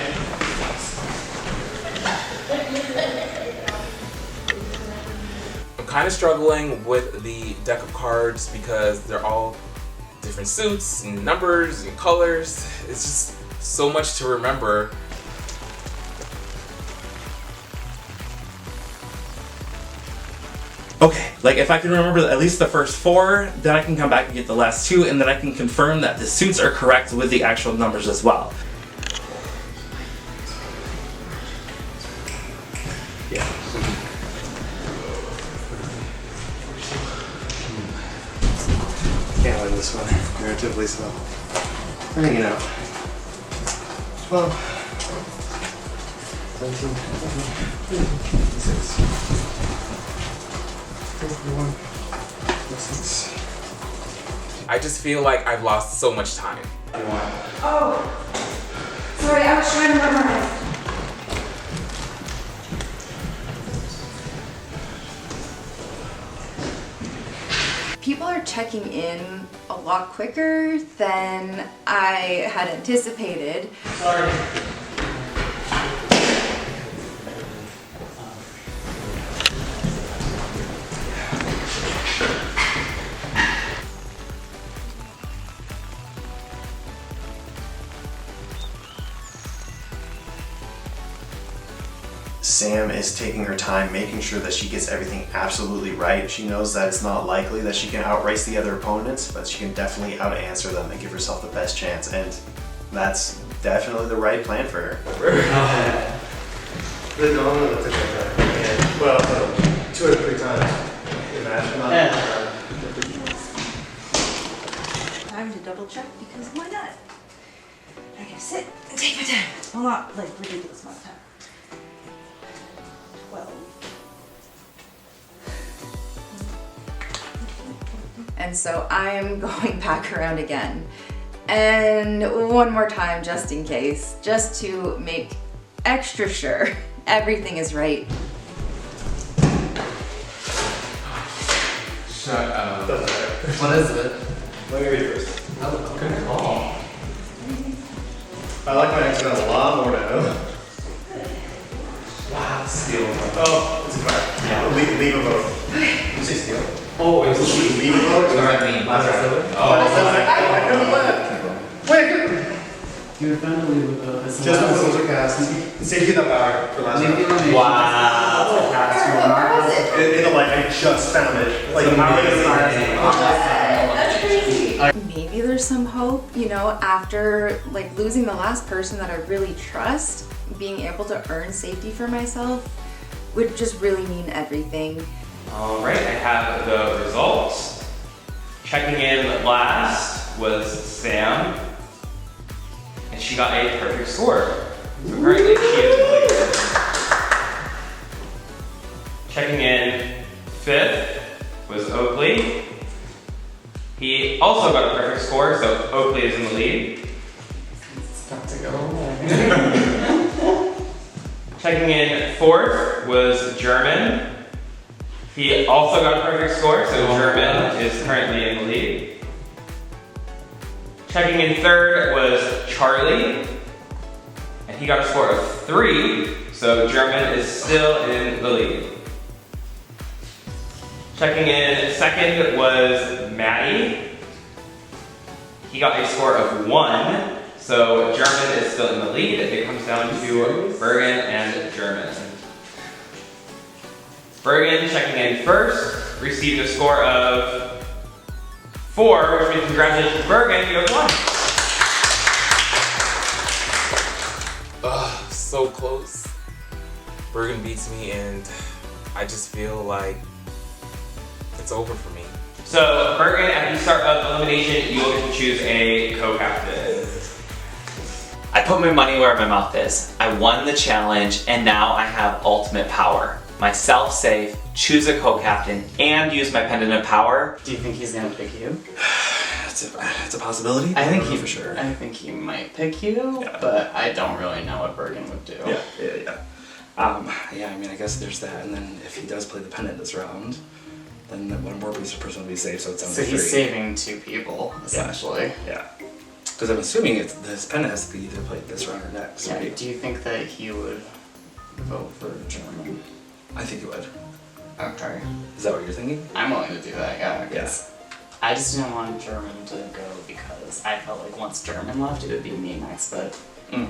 I'm kind of struggling with the deck of cards because they're all different suits and numbers and colors. It's just so much to remember. Okay, like if I can remember at least the first 4, then I can come back and get the last 2, and then I can confirm that the suits are correct with the actual numbers as well. Yeah. Can't win this one. Relatively slow. I'm hanging out. 12, 17, 6. 51, 6. I just feel like I've lost so much time. Oh, sorry, I was trying to memorize. People are checking in a lot quicker than I had anticipated. Sorry. Sam is taking her time, making sure that she gets everything absolutely right. She knows that it's not likely that she can outrace the other opponents, but she can definitely out-answer them and give herself the best chance, and that's definitely the right plan for her. Well, 2 or 3 times. Imagine that. Time to double check because why not? I gotta sit and take my time. Well, not like ridiculous amount of time. 12. And so I'm going back around again. And one more time just in case, just to make extra sure everything is right. Shut up. What is it? Let me read it first. Oh, good call. I like my accent a lot more now. Wow, steal. Oh, it's fine. Yeah. Leave a vote. Did you say steal? Oh, it was Leave a vote? What does that mean? Last round. Oh. I never left. Wait, You were found to leave with the just the whistles are cast. Safety in the power for last round. Wow. In the light, I just found it. Like, That's crazy. Maybe there's some hope, you know, after like losing the last person that I really trust, being able to earn safety for myself would just really mean everything. Alright, I have the results. Checking in last was Sam, and she got a perfect score. So currently she is depleted. Checking in 5th was Oakley. He also got a perfect score, so Oakley is in the lead. It's about to go away. Checking in 4th was German. He also got a perfect score, so German is currently in the lead. Checking in 3rd was Charlie, and he got a score of 3, so German is still in the lead. Checking in 2nd was Maddie. He got a score of 1, so German is still in the lead. It comes down to Bergen and German. Bergen, checking in 1st, received a score of 4, which means congratulations, Bergen, you have won. So close. Bergen beats me, and I just feel like it's over for me. So, Bergen, at the start of elimination, you will get to choose a co-captain. I put my money where my mouth is. I won the challenge, and now I have ultimate power. Myself safe, choose a co-captain, and use my pendant of power. Do you think he's gonna pick you? It's a possibility. I think don't he know for sure. I think he might pick you, but I don't really know what Bergen would do. Yeah. I mean, I guess there's that, and then if he does play the pendant this round, then one more person will be safe, so it's down to 3. So he's saving 2 people, essentially. Yeah. Because I'm assuming this pendant has to be either played this round or next, Yeah. right? Do you think that he would vote for German? I think it would. Okay. Is that what you're thinking? I'm willing to do that, yeah. Because I just didn't want German to go because I felt like once German left, it would be me next, but he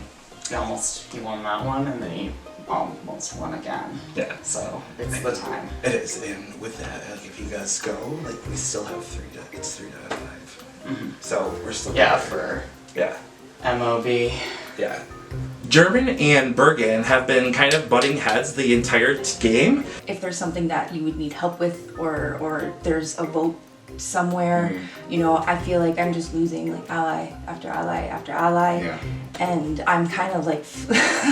won that one, and then he almost won again. Yeah. So it's the time. It is, and with that, like, if you guys go, like, we still have 3 to 5. Mhm. So we're still for MOB. Yeah. German and Bergen have been kind of butting heads the entire game. If there's something that you would need help with, or there's a vote somewhere, you know, I feel like I'm just losing like ally after ally after ally. Yeah. And I'm kind of like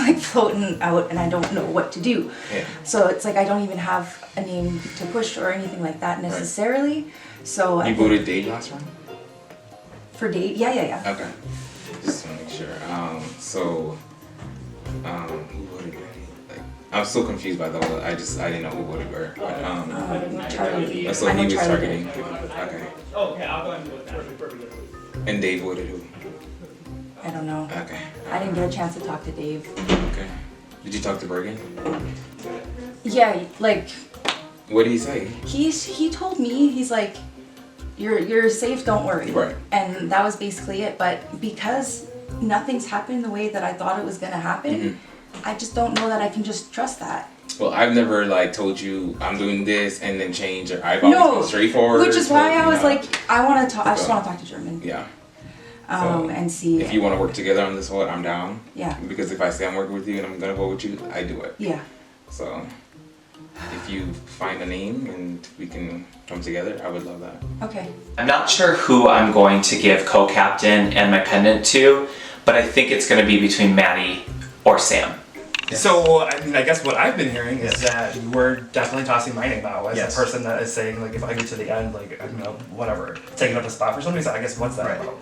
like floating out and I don't know what to do. Yeah. So it's like I don't even have a name to push or anything like that necessarily. Right. So you voted Dave last round? For Dave? Yeah. Okay. Just to make sure. Who voted where? Like, I'm so confused by the whole. I didn't know who voted where. But, Charlie. So he was targeting. Okay. Okay, I'll go ahead and do that. And Dave voted who? I don't know. Okay. I didn't get a chance to talk to Dave. Okay. Did you talk to Bergen? Yeah, like. What did he say? He told me, he's like, you're safe, don't worry. Right. And that was basically it. But because nothing's happened the way that I thought it was gonna happen, I just don't know that I can just trust that. Well, I've never like told you I'm doing this and then change. Or I've always been straightforward. Which is why I was like, I just want to talk to German. Yeah. And see if you want to work together on this vote, I'm down. Yeah. Because if I say I'm working with you and I'm gonna vote with you, I do it. Yeah. So if you find a name and we can come together, I would love that. Okay. I'm not sure who I'm going to give co-captain and my pendant to, but I think it's going to be between Maddie or Sam. So, I mean, I guess what I've been hearing is that you were definitely tossing my name out as the person that is saying, like, if I get to the end, like, you know, whatever, taking up a spot for somebody. So I guess what's that about?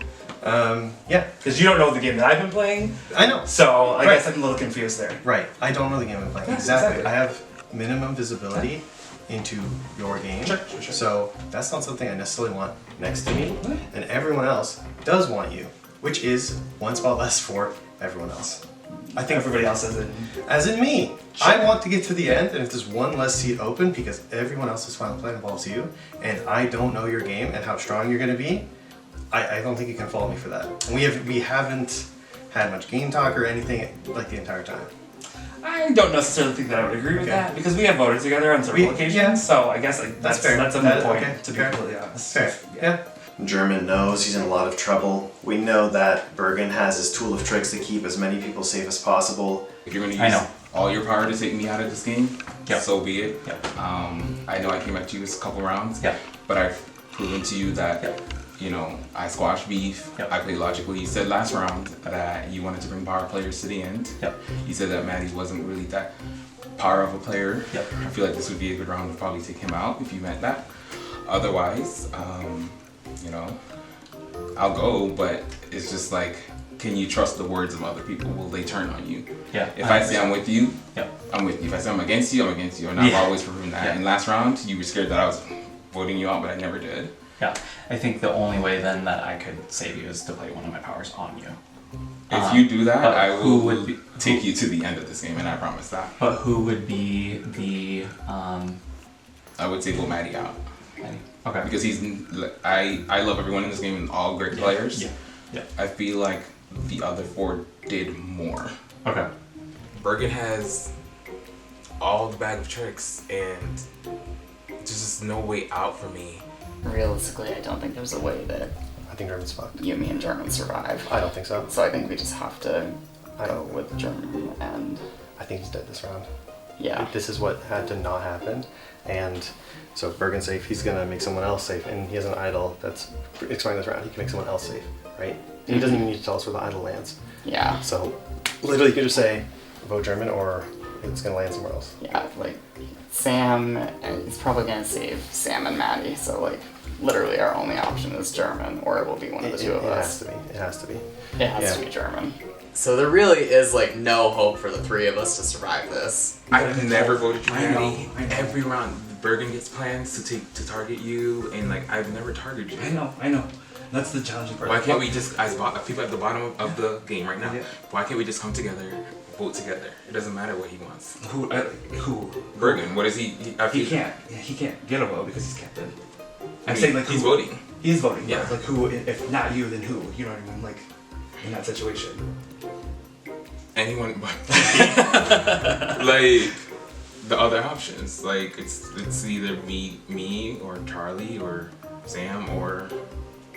Yeah. Because you don't know the game that I've been playing. I know. So I guess I'm a little confused there. Right. I don't know the game I'm playing. Yeah, Exactly. I have minimum visibility into your game. Sure. So that's not something I necessarily want next to me. And everyone else does want you, which is one spot less for everyone else. I think everybody else as in me. Sure. I want to get to the end, and if there's one less seat open because everyone else's final play involves you, and I don't know your game and how strong you're going to be, I don't think you can fault me for that. And we haven't had much game talk or anything like the entire time. I don't necessarily think that I would agree with that because we have voted together on several occasions. Yeah. So I guess like, that's fair. That's a moot point to be completely honest. Fair. Yeah. German knows he's in a lot of trouble. We know that Bergen has his tool of tricks to keep as many people safe as possible. If you're going to use all your power to take me out of this game, so be it. I know I came at you a couple rounds, but I've proven to you that you know, I squash beef. Yep. I play logically. You said last round that you wanted to bring power players to the end. Yep. You said that Maddie wasn't really that power of a player. Yep. I feel like this would be a good round to probably take him out if you meant that. Otherwise, you know, I'll go, but it's just like, can you trust the words of other people? Will they turn on you? Yeah. If I say I'm with you, yep. I'm with you. If I say I'm against you, I'm against you. And I've Yeah. always proven that. Yeah. And last round, you were scared that I was voting you out, but I never did. Yeah, I think the only way then that I could save you is to play one of my powers on you. If you do that, but I who will would take you to the end of this game, and I promise that. But who would be the? I would say vote Maddie out. Maddie. Okay. Because I love everyone in this game and all great players. Yeah. Yeah. I feel like the other 4 did more. Okay. Bergen has all the bag of tricks, and there's just no way out for me. Realistically, I don't think there's a way that I think German's fucked. Yumi and German survive. I don't think so. So I think we just have to go with German, and I think he's dead this round. Yeah. This is what had to not happen, and so if Bergen's safe, he's gonna make someone else safe, and he has an idol that's expiring this round. He can make someone else safe, right? He doesn't even need to tell us where the idol lands. Yeah. So literally, you could just say vote German, or it's gonna land somewhere else. Yeah, like Sam, he's probably gonna save Sam and Maddie. So like, literally, our only option is German, or it will be one of the two of us. It has to be. It has to be German. So there really is like no hope for the 3 of us to survive this. I've never voted you, I know, Maddie. I know. Every round, Bergen gets plans to target you, and like I've never targeted you. I know. That's the challenging part. Why can't we just, as people at the bottom of the game right now, Yeah. why can't we just come together, vote together? It doesn't matter what he wants. Who? Bergen, what is he? He can't. He can't get a vote because he's captain. I I'm mean, saying like he's who- voting. He's voting. Yeah. Yeah. Like who? If not you, then who? You know what I mean? Like in that situation. Anyone but like the other options. Like it's either me or Charlie or Sam or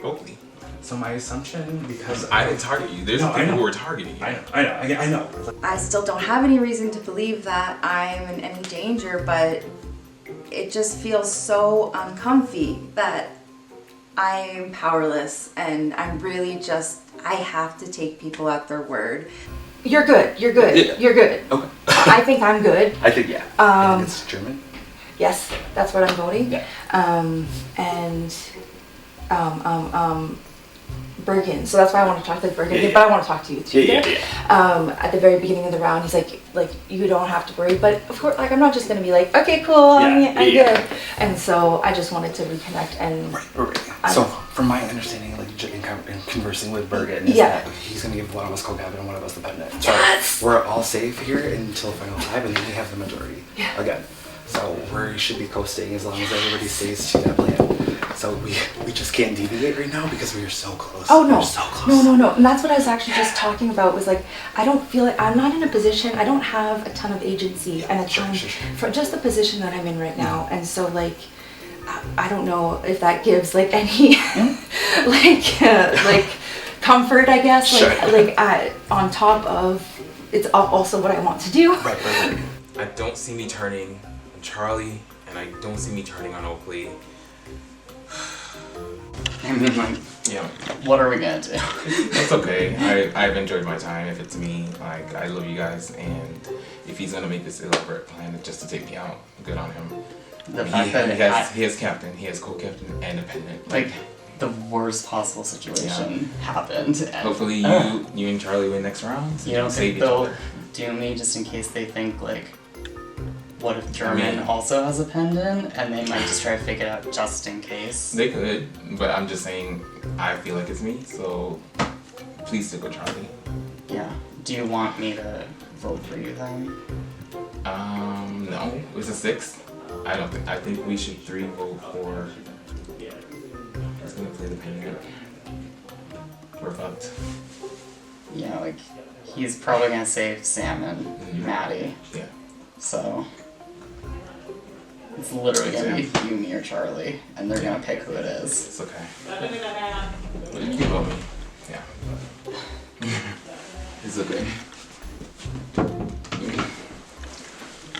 Oakley. So my assumption, because I didn't target you. There's people who were targeting you. I know. I still don't have any reason to believe that I'm in any danger, but it just feels so uncomfy that I'm powerless, and I'm really just, I have to take people at their word. You're good. You're good. Yeah. You're good. Okay. I think I'm good. I think, yeah. I think it's German. Yes, that's what I'm voting. Yeah. Bergen. So that's why I want to talk to Bergen. Yeah. But I want to talk to you too. Yeah. At the very beginning of the round, he's like you don't have to worry. But of course, like I'm not just gonna be like, okay, cool, I'm good. And so I just wanted to reconnect and. Right. So from my understanding, like in conversing with Bergen, is Yeah. that he's gonna give one of us co-captain and one of us the pendant. Yes! So we're all safe here until final 5, and then we have the majority again. So we should be coasting as long as everybody stays to that plan. So we just can't deviate right now because we are so close. Oh no. We're so close. No. And that's what I was actually just talking about, was like, I don't feel like, I'm not in a position, I don't have a ton of agency and a ton for just the position that I'm in right now. And so like, I don't know if that gives like any like comfort, I guess. Like on top of, it's also what I want to do. Right. I don't see me turning on Charlie, and I don't see me turning on Oakley. I mean, like, Yeah. what are we gonna do? It's okay. I've enjoyed my time. If it's me, like, I love you guys, and if he's gonna make this elaborate plan just to take me out, good on him. The fact that he has captain, he has co-captain, and dependent. like the worst possible situation happened. And, Hopefully you and Charlie win next round. So you don't save think each they'll other. do me just in case they think like, what if German also has a pendant, and they might just try to figure it out just in case. They could, but I'm just saying I feel like it's me, so please stick with Charlie. Yeah. Do you want me to vote for you then? No. It's a 6. I think we should 3 vote for. Who's gonna play the pendant? We're fucked. Yeah, like he's probably gonna save Sam and Maddie. Yeah. So it's literally gonna be you, me, or Charlie, and they're gonna pick who it is. It's okay. You can vote me. Yeah. It's okay.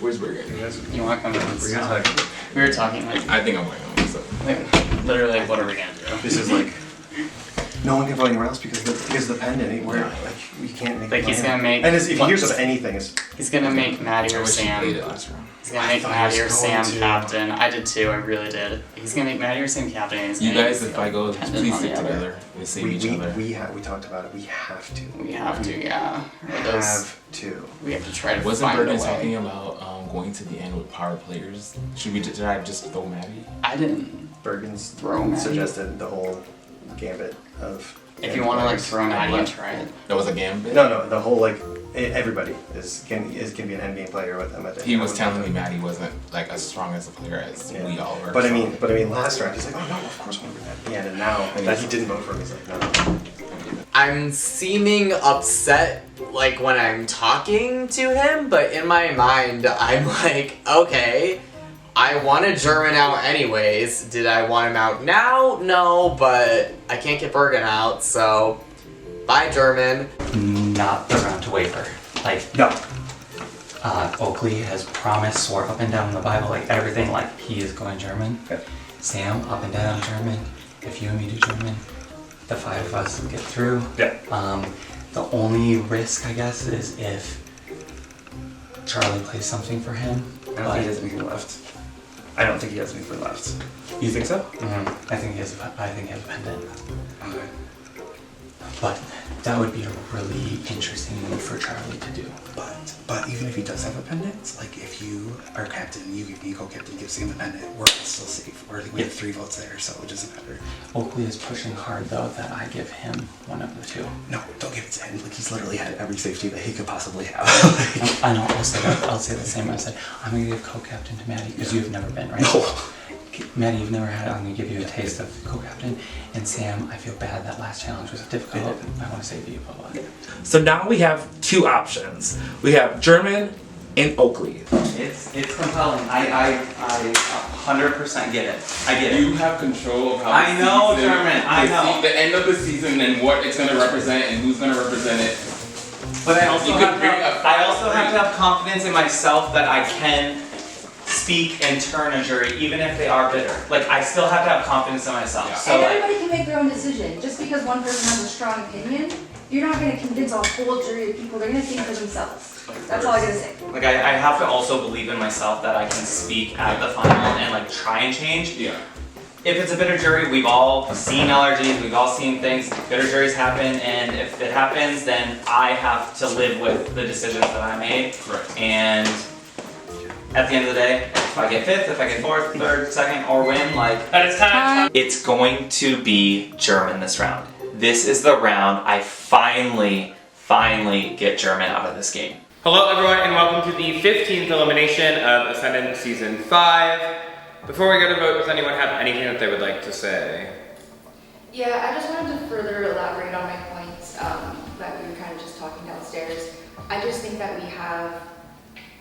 Where's Bergen? You wanna come in? We were talking like. I think I'm going home. So. Like, literally, like, what are we gonna do? This is like No one can vote anywhere else because of the pendant. Where like we can't make. Like he's gonna make. And if he hears of anything, it's. He's gonna make Maddie or Sam. He's gonna make Maddie or Sam captain. I did too. I really did. He's gonna make Maddie or Sam captain. And he's You gonna guys, if I go, please stick together. We save each other. We talked about it. We have to. We have to, yeah. We have to. We have to try to Wasn't find a Bergen way. talking about going to the end with power players? Did I just throw Maddie? I didn't. Bergen's throw Maddie. Suggested the whole gambit of. If you want to like throw Maddie and try it. That was a gambit? No, the whole like everybody can be an endgame player with them. He was telling me Maddie wasn't like as strong as a player as we all were. But I mean, last round he's like, oh no, of course I want to bring that at the end. And now that he didn't vote for him, he's like, no. I'm seeming upset like when I'm talking to him, but in my mind I'm like, okay, I wanted German out anyways. Did I want him out now? No, but I can't get Bergen out, so bye German. Not the round to waver. Like, no. Oakley has promised, swore up and down in the Bible, like everything, like he is going German. Okay. Sam, up and down German. If you and me do German, the 5 of us will get through. Yeah. The only risk, I guess, is if Charlie plays something for him. I don't think he has anything left. I don't think he has anything left. You think so? Mm-hmm. I think he has a pendant. Okay. But that would be a really interesting move for Charlie to do. But even if he does have a pendant, like if you are captain, you give me co-captain, give Sam the pendant, we're still safe. We have 3 votes there, so it doesn't matter. Oakley is pushing hard though that I give him one of the 2. No, don't give it to him. Like he's literally had every safety that he could possibly have. I know. I'll say the same. I said I'm gonna give co-captain to Maddie because you've never been, right? No. Maddie, you've never had it. I'm gonna give you a taste of co-captain. And Sam, I feel bad. That last challenge was difficult. I want to save you, but. So now we have 2 options. We have German and Oakley. It's compelling. I 100% get it. I get it. You have control of how I know, German. I know. The end of the season and what it's going to represent and who's going to represent it. But I also have to have confidence in myself that I can speak and turn a jury, even if they are bitter. Like, I still have to have confidence in myself. Yeah. So, and everybody can make their own decision. Just because one person has a strong opinion, you're not going to convince a whole jury of people. They're going to think for themselves. That's all I gotta say. like, I have to also believe in myself that I can speak at the final and, like, try and change. Yeah. If it's a bitter jury, we've all seen allergies, we've all seen things. Bitter juries happen, and if it happens, then I have to live with the decisions that I made. Correct. And at the end of the day, if I get 5th, if I get 4th, 3rd, 2nd, or win, like, it's time. It's going to be German this round. This is the round I finally get German out of this game. Hello everyone and welcome to the 15th elimination of Ascendance Season 5. Before we go to vote, does anyone have anything that they would like to say? Yeah, I just wanted to further elaborate on my points that we were kind of just talking downstairs. I just think that we have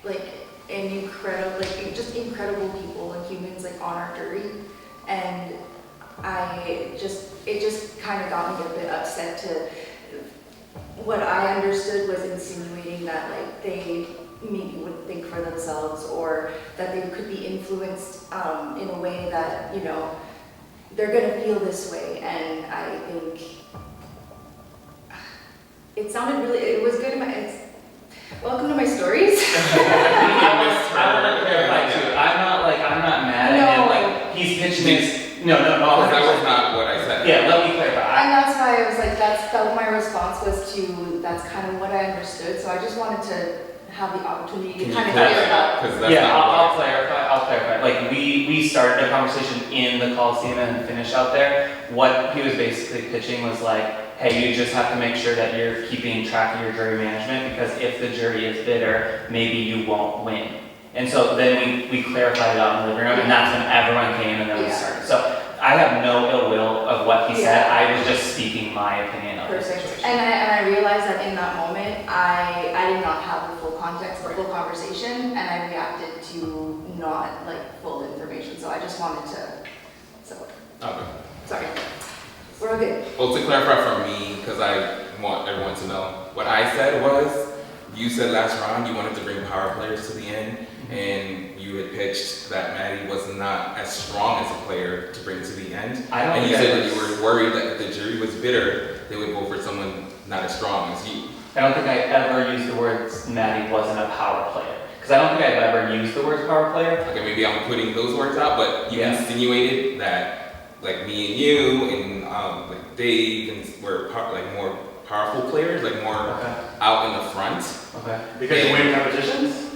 like just incredible people and humans like on our jury, and it just kind of got me a bit upset to what I understood was insinuating that like they maybe would think for themselves or that they could be influenced in a way that, you know, they're gonna feel this way. And I think it sounded really, it was good. Welcome to my stories. I'm not mad at him. Like, he's pitching his. No. That was not what I said. Yeah, let me clarify. And that's why I was like, that my response was to, that's kind of what I understood. So I just wanted to have the opportunity to kind of clear it up. I'll clarify. Like, we started a conversation in the Coliseum and finished out there. What he was basically pitching was like, hey, you just have to make sure that you're keeping track of your jury management, because if the jury is bitter, maybe you won't win. And so then we clarified it out in the living room, and that's when everyone came and then we started. So I have no ill will of what he said. I was just speaking my opinion of the situation. And I realized that in that moment, I did not have the full context, the full conversation, and I reacted to not like full information. So I just wanted to. Okay. Sorry. We're all good. Well, to clarify for me, because I want everyone to know, what I said was, you said last round you wanted to bring power players to the end, and you you had pitched that Maddie was not as strong as a player to bring to the end. I don't and you think said I that you were worried that if the jury was bitter, they would vote for someone not as strong as you. I don't think I ever used the words Maddie wasn't a power player. Because I don't think I've ever used the words power player. Okay, maybe I'm putting those words out, but you insinuated that like me and you and like Dave and were like more powerful players, like more out in the front. Okay. Because you're winning competitions?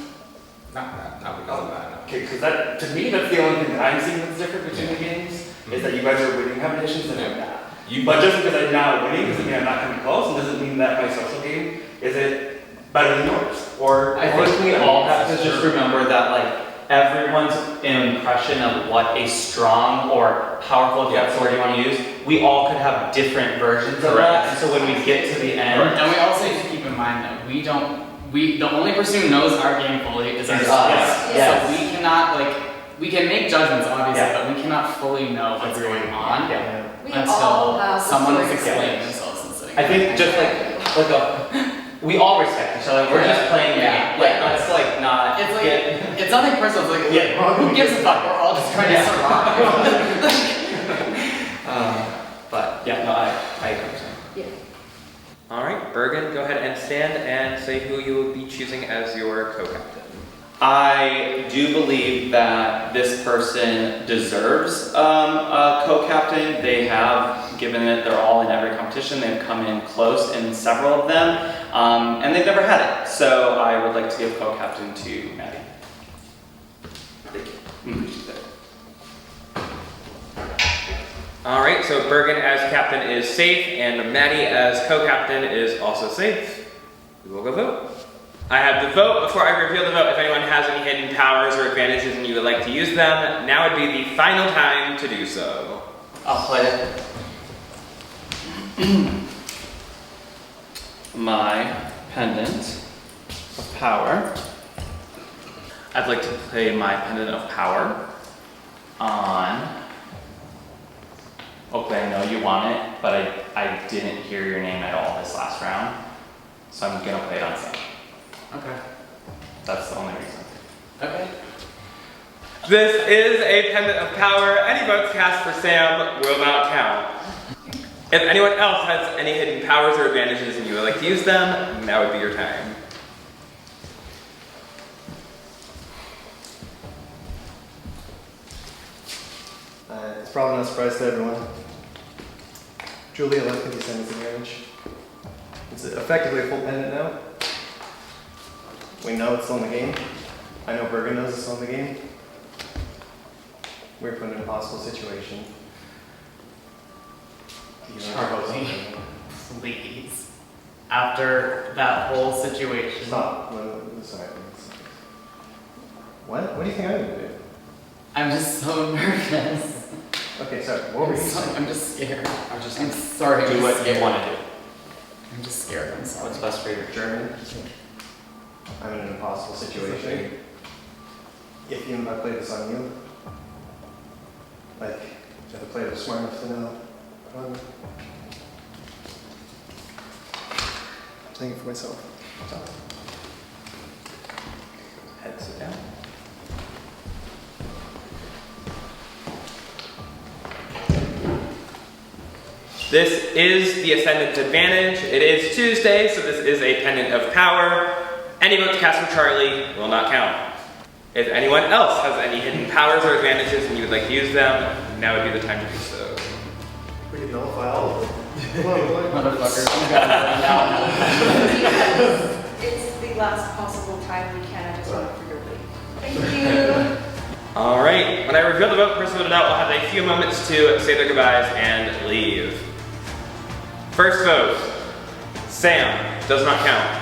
Not because of that. No. Okay, because that, to me, that's the only thing that I'm seeing that's different between the games, is that you guys are winning competitions and I'm not. But just because I'm not winning doesn't mean I'm not coming close, and doesn't mean that my social game isn't better than yours. Or I think we all have to just remember that like everyone's impression of what a strong or powerful, if that's the word you want to use, we all could have different versions of that. And so when we get to the end, And we also need to keep in mind that the only person who knows our game fully is us. Yes. So we cannot we can make judgments obviously, but we cannot fully know what's going on until someone has explained themselves and sitting. I think just we all respect each other. We're just playing the game. Like that's like not. It's like it's nothing personal. It's like who gives a fuck? We're all just trying to survive. But yeah, no, I agree. Yeah. All right, Bergen, go ahead and stand and say who you will be choosing as your co-captain. I do believe that this person deserves a co-captain. They have, given that they're all in every competition, they've come in close in several of them, and they've never had it. So I would like to give co-captain to Maddie. Thank you. All right, so Bergen as captain is safe, and Maddie as co-captain is also safe. We will go vote. I have the vote. Before I reveal the vote, if anyone has any hidden powers or advantages and you would like to use them, now would be the final time to do so. I'll play it. My pendant of power. I'd like to play my pendant of power on. Oakley, I know you want it, but I didn't hear your name at all this last round, so I'm gonna play it on Sam. Okay. That's the only reason. Okay. This is a pendant of power. Any votes cast for Sam will not count. If anyone else has any hidden powers or advantages and you would like to use them, now would be your time. It's probably not a surprise to everyone. Julia left me the Ascendance advantage. It's effectively a full pendant now. We know it's still in the game. I know Bergen knows it's still in the game. We're put in an impossible situation. Charlie, please. After that whole situation. Stop. Sorry. What? What do you think I'm going to do? I'm just so nervous. Okay, sorry. What were you saying? I'm just scared. I'm sorry. Do what you want to do. I'm just scared. I'm sorry. What's best for your German? I'm in an impossible situation. If you I play this on you, like, you have to play it smart enough to know. I'm thinking for myself. Head sit down. This is the Ascendance advantage. It is Tuesday, so this is a pendant of power. Any votes cast for Charlie will not count. If anyone else has any hidden powers or advantages and you would like to use them, now would be the time to do so. We can nullify all of them. Motherfucker. It's the last possible time we can. I just want for your leave. Thank you. All right, when I reveal the vote, person voted out will have a few moments to say their goodbyes and leave. First vote, Sam, does not count.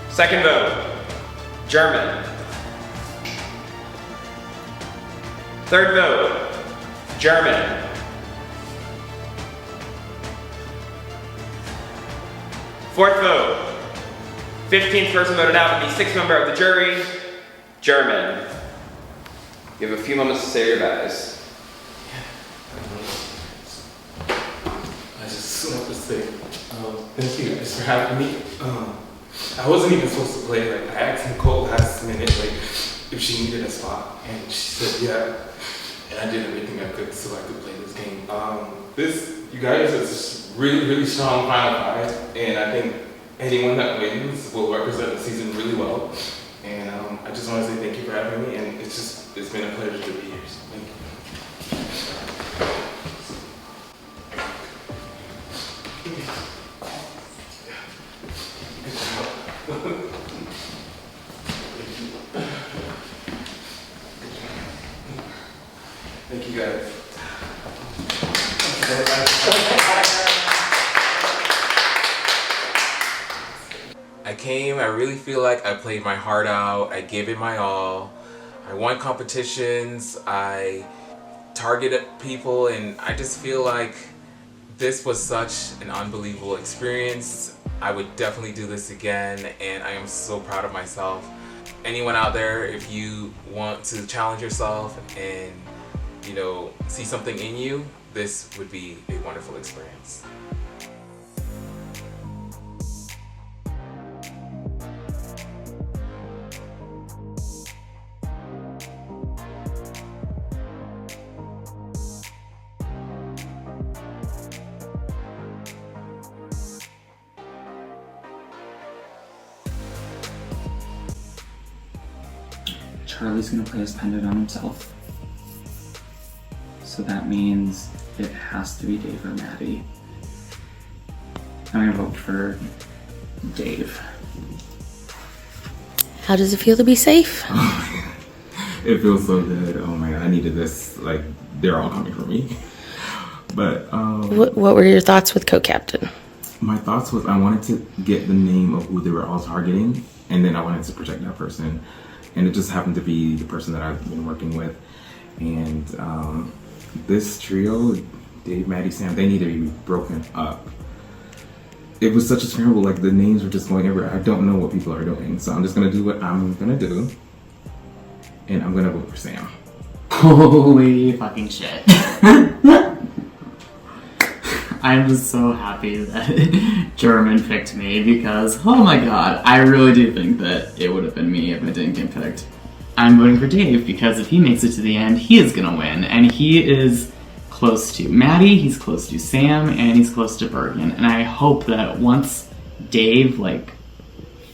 Second vote, German. Third vote, German. Fourth vote, 15th person voted out and the 6th member of the jury, German. You have a few moments to say your goodbyes. I just want to say thank you guys for having me. I wasn't even supposed to play. Like, I asked Nicole last minute, like, if she needed a spot, and she said yeah. And I did everything I could so I could play this game. You guys, is really, really strong final five, and I think anyone that wins will represent the season really well. And I just want to say thank you for having me, and it's been a pleasure to be here. So thank you. Thank you guys. I came, I really feel like I played my heart out, I gave it my all. I won competitions, I targeted people, and I just feel like this was such an unbelievable experience. I would definitely do this again, and I am so proud of myself. Anyone out there, if you want to challenge yourself and see something in you, this would be a wonderful experience. Charlie's gonna play his pendant on himself. So that means it has to be Dave or Maddie. I'm gonna vote for Dave. How does it feel to be safe? It feels so good. Oh my god, I needed this. Like, they're all coming for me. But What were your thoughts with co-captain? my thoughts was I wanted to get the name of who they were all targeting, and then I wanted to protect that person. And it just happened to be the person that I've been working with. And this trio, Dave, Maddie, Sam, they need to be broken up. It was such a scramble, like the names were just going everywhere. I don't know what people are doing. So I'm just gonna do what I'm gonna do. And I'm gonna vote for Sam. Holy fucking shit. I'm just so happy that German picked me because, oh my god, I really do think that it would have been me if I didn't get picked. I'm voting for Dave because if he makes it to the end, he is gonna win. And he is close to Maddie, he's close to Sam, and he's close to Bergen. And I hope that once Dave,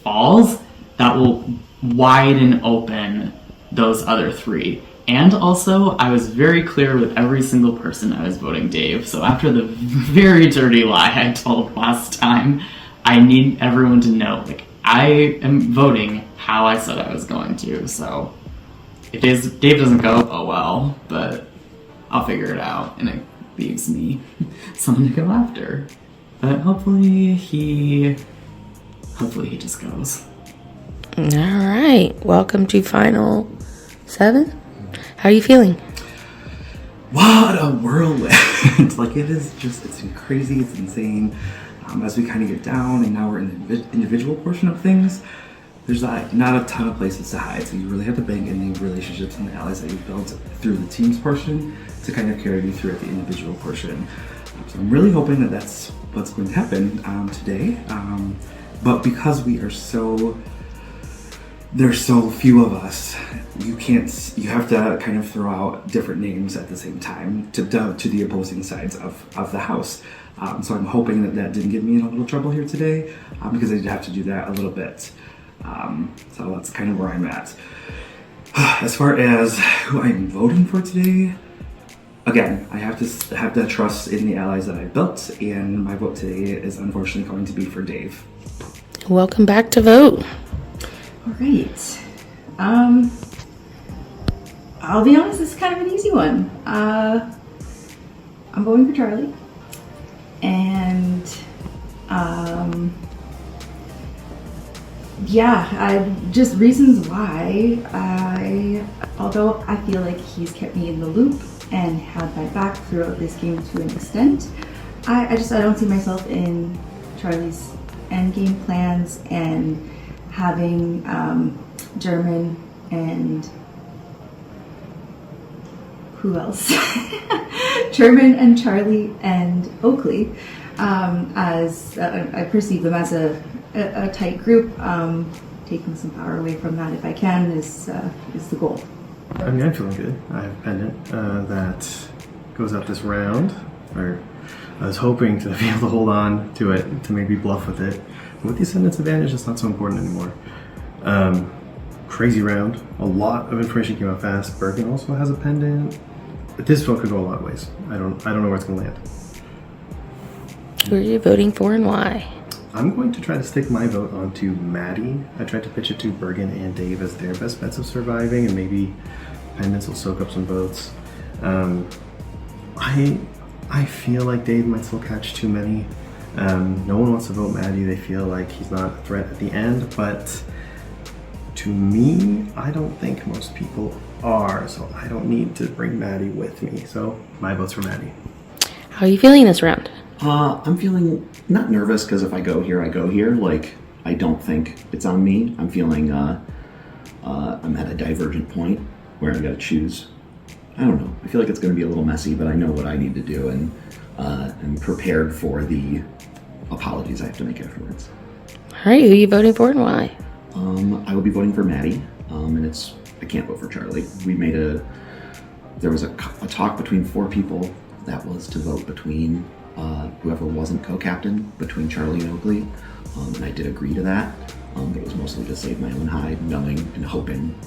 falls, that will widen open those other three. And also, I was very clear with every single person I was voting Dave. So after the very dirty lie I told last time, I need everyone to know, I am voting how I said I was going to. So if Dave doesn't go, oh well, but I'll figure it out, and it leaves me someone to go after. But hopefully he just goes. Alright, welcome to Final 7. How are you feeling? What a whirlwind. It's crazy, it's insane. As we kind of get down and now we're in the individual portion of things, there's not a ton of places to hide. So you really have to bank in the relationships and the allies that you've built through the team's portion to kind of carry you through at the individual portion. So I'm really hoping that that's what's going to happen today. But because there's so few of us, you have to kind of throw out different names at the same time to the opposing sides of the house. So I'm hoping that didn't get me in a little trouble here today, because I did have to do that a little bit. So that's kind of where I'm at. As far as who I'm voting for today, again, I have to have that trust in the allies that I built, and my vote today is unfortunately going to be for Dave. Welcome back to vote. Alright. I'll be honest, this is kind of an easy one. I'm voting for Charlie. And just reasons why although I feel like he's kept me in the loop and had my back throughout this game to an extent, I don't see myself in Charlie's end game plans, and having German and who else? German and Charlie and Oakley, as I perceive them as a a tight group. Taking some power away from that if I can is the goal. I mean, I'm feeling good. I have a pendant that goes up this round, or I was hoping to be able to hold on to it to maybe bluff with it. But with the Ascendance advantage, it's not so important anymore. Crazy round. A lot of information came out fast. Bergen also has a pendant. This vote could go a lot of ways. I don't know where it's going to land. Who are you voting for and why? I'm going to try to stick my vote onto Maddie. I tried to pitch it to Bergen and Dave as their best bets of surviving, and maybe pendants will soak up some votes. I feel like Dave might still catch too many. No one wants to vote Maddie. They feel like he's not a threat at the end, but to me, I don't think most people are, so I don't need to bring Maddie with me. So my vote's for Maddie. How are you feeling this round? I'm feeling not nervous because if I go here, I go here. Like, I don't think it's on me. I'm feeling I'm at a divergent point where I gotta choose. I don't know. I feel like it's gonna be a little messy, but I know what I need to do, and I'm prepared for the apologies I have to make afterwards. All right, who are you voting for and why? I will be voting for Maddie, and I can't vote for Charlie. There was a talk between 4 people that was to vote between whoever wasn't co-captain, between Charlie and Oakley, and I did agree to that, but it was mostly to save my own hide, knowing and hoping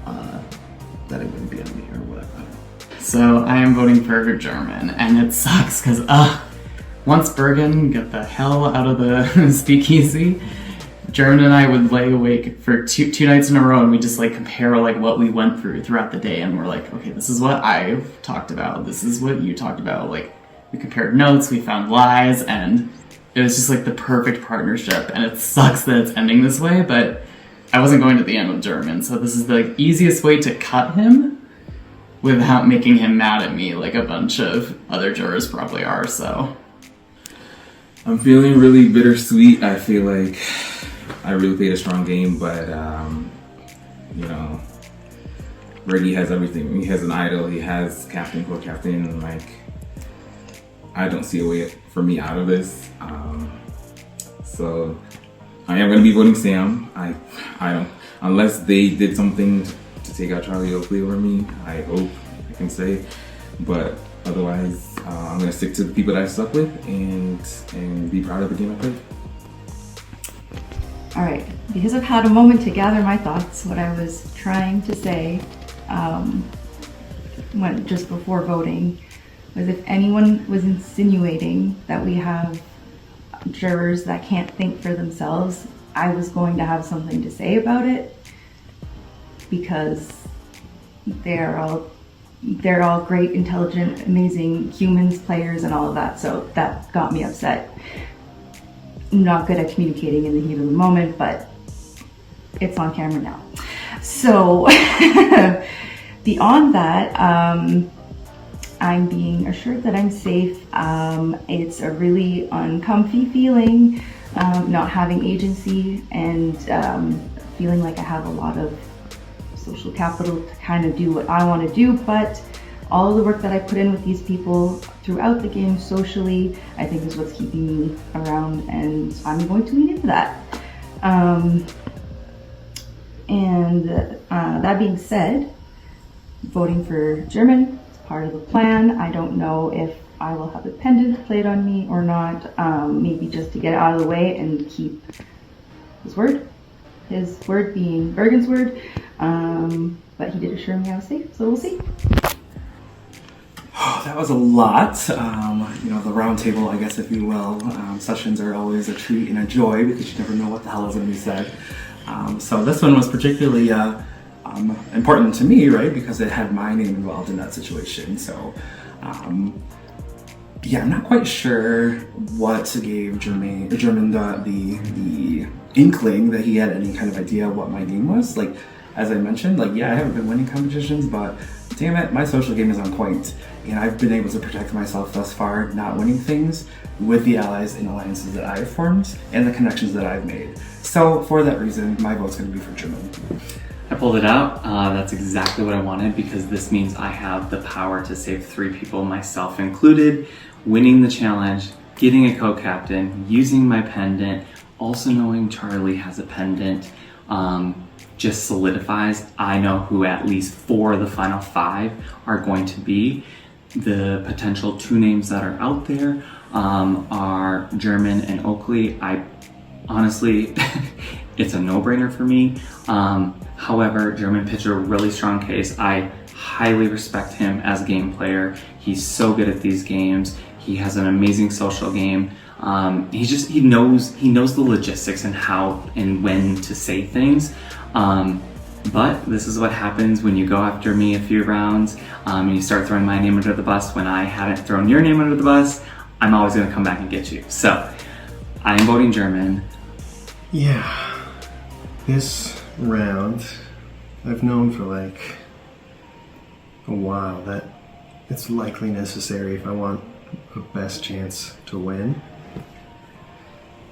that it wouldn't be on me or whatever. So I am voting for German, and it sucks because once Bergen got the hell out of the speakeasy, German and I would lay awake for two nights in a row, and we just like compare like what we went through throughout the day, and we're like, okay, this is what I've talked about, this is what you talked about. Like, we compared notes, we found lies, and it was just like the perfect partnership. And it sucks that it's ending this way, but I wasn't going to the end with German, so this is the easiest way to cut him without making him mad at me like a bunch of other jurors probably are. So I'm feeling really bittersweet. I feel like I really played a strong game, but Reggie has everything. He has an idol, he has captain, co-captain, and like, I don't see a way for me out of this. So I am going to be voting Sam. I don't, unless they did something to take out Charlie Oakley over me, I hope I can say. But otherwise, I'm going to stick to the people that I stuck with and be proud of the game I played. All right, because I've had a moment to gather my thoughts, what I was trying to say just before voting was if anyone was insinuating that we have jurors that can't think for themselves, I was going to have something to say about it, because they're all great, intelligent, amazing humans, players, and all of that, so that got me upset. I'm not good at communicating in the heat of the moment, but it's on camera now. So beyond that, I'm being assured that I'm safe. It's a really uncomfy feeling, not having agency, and feeling like I have a lot of social capital to kind of do what I want to do, but all of the work that I put in with these people throughout the game socially, I think is what's keeping me around, and I'm going to lean into that. That being said, voting for German is part of the plan. I don't know if I will have a pendant played on me or not, maybe just to get it out of the way and keep his word being Bergen's word, but he did assure me I was safe, so we'll see. Oh, that was a lot. The round table, I guess, if you will. Sessions are always a treat and a joy because you never know what the hell is going to be said. So this one was particularly important to me, right? Because it had my name involved in that situation. So, I'm not quite sure what gave German the inkling that he had any kind of idea what my name was. Like, as I mentioned, I haven't been winning competitions, but damn it, my social game is on point. And I've been able to protect myself thus far, not winning things, with the allies and alliances that I've formed and the connections that I've made. So for that reason, my vote's going to be for German. I pulled it out. That's exactly what I wanted, because this means I have the power to save 3 people, myself included, winning the challenge, getting a co-captain, using my pendant, Also knowing Charlie has a pendant just solidifies, I know who at least 4 of the final 5 are going to be. The potential 2 names that are out there are German and Oakley. I honestly, it's a no-brainer for me. However, German pitched a really strong case. I highly respect him as a game player. He's so good at these games. He has an amazing social game. He knows the logistics and how and when to say things. But this is what happens when you go after me a few rounds and you start throwing my name under the bus when I hadn't thrown your name under the bus. I'm always going to come back and get you. So I am voting German. Yeah, this round, I've known for like a while that it's likely necessary if I want a best chance to win.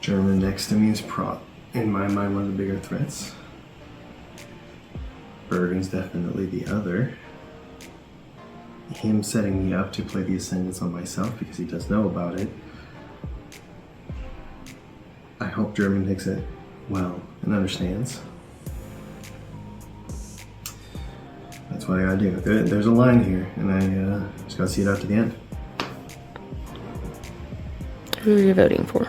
German next to me is in my mind, one of the bigger threats. Bergen's definitely the other. Him setting me up to play the Ascendance on myself because he does know about it. I hope German takes it well and understands. That's what I gotta do. There's a line here, and I just gotta see it out to the end. Who are you voting for?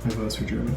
My vote's for German.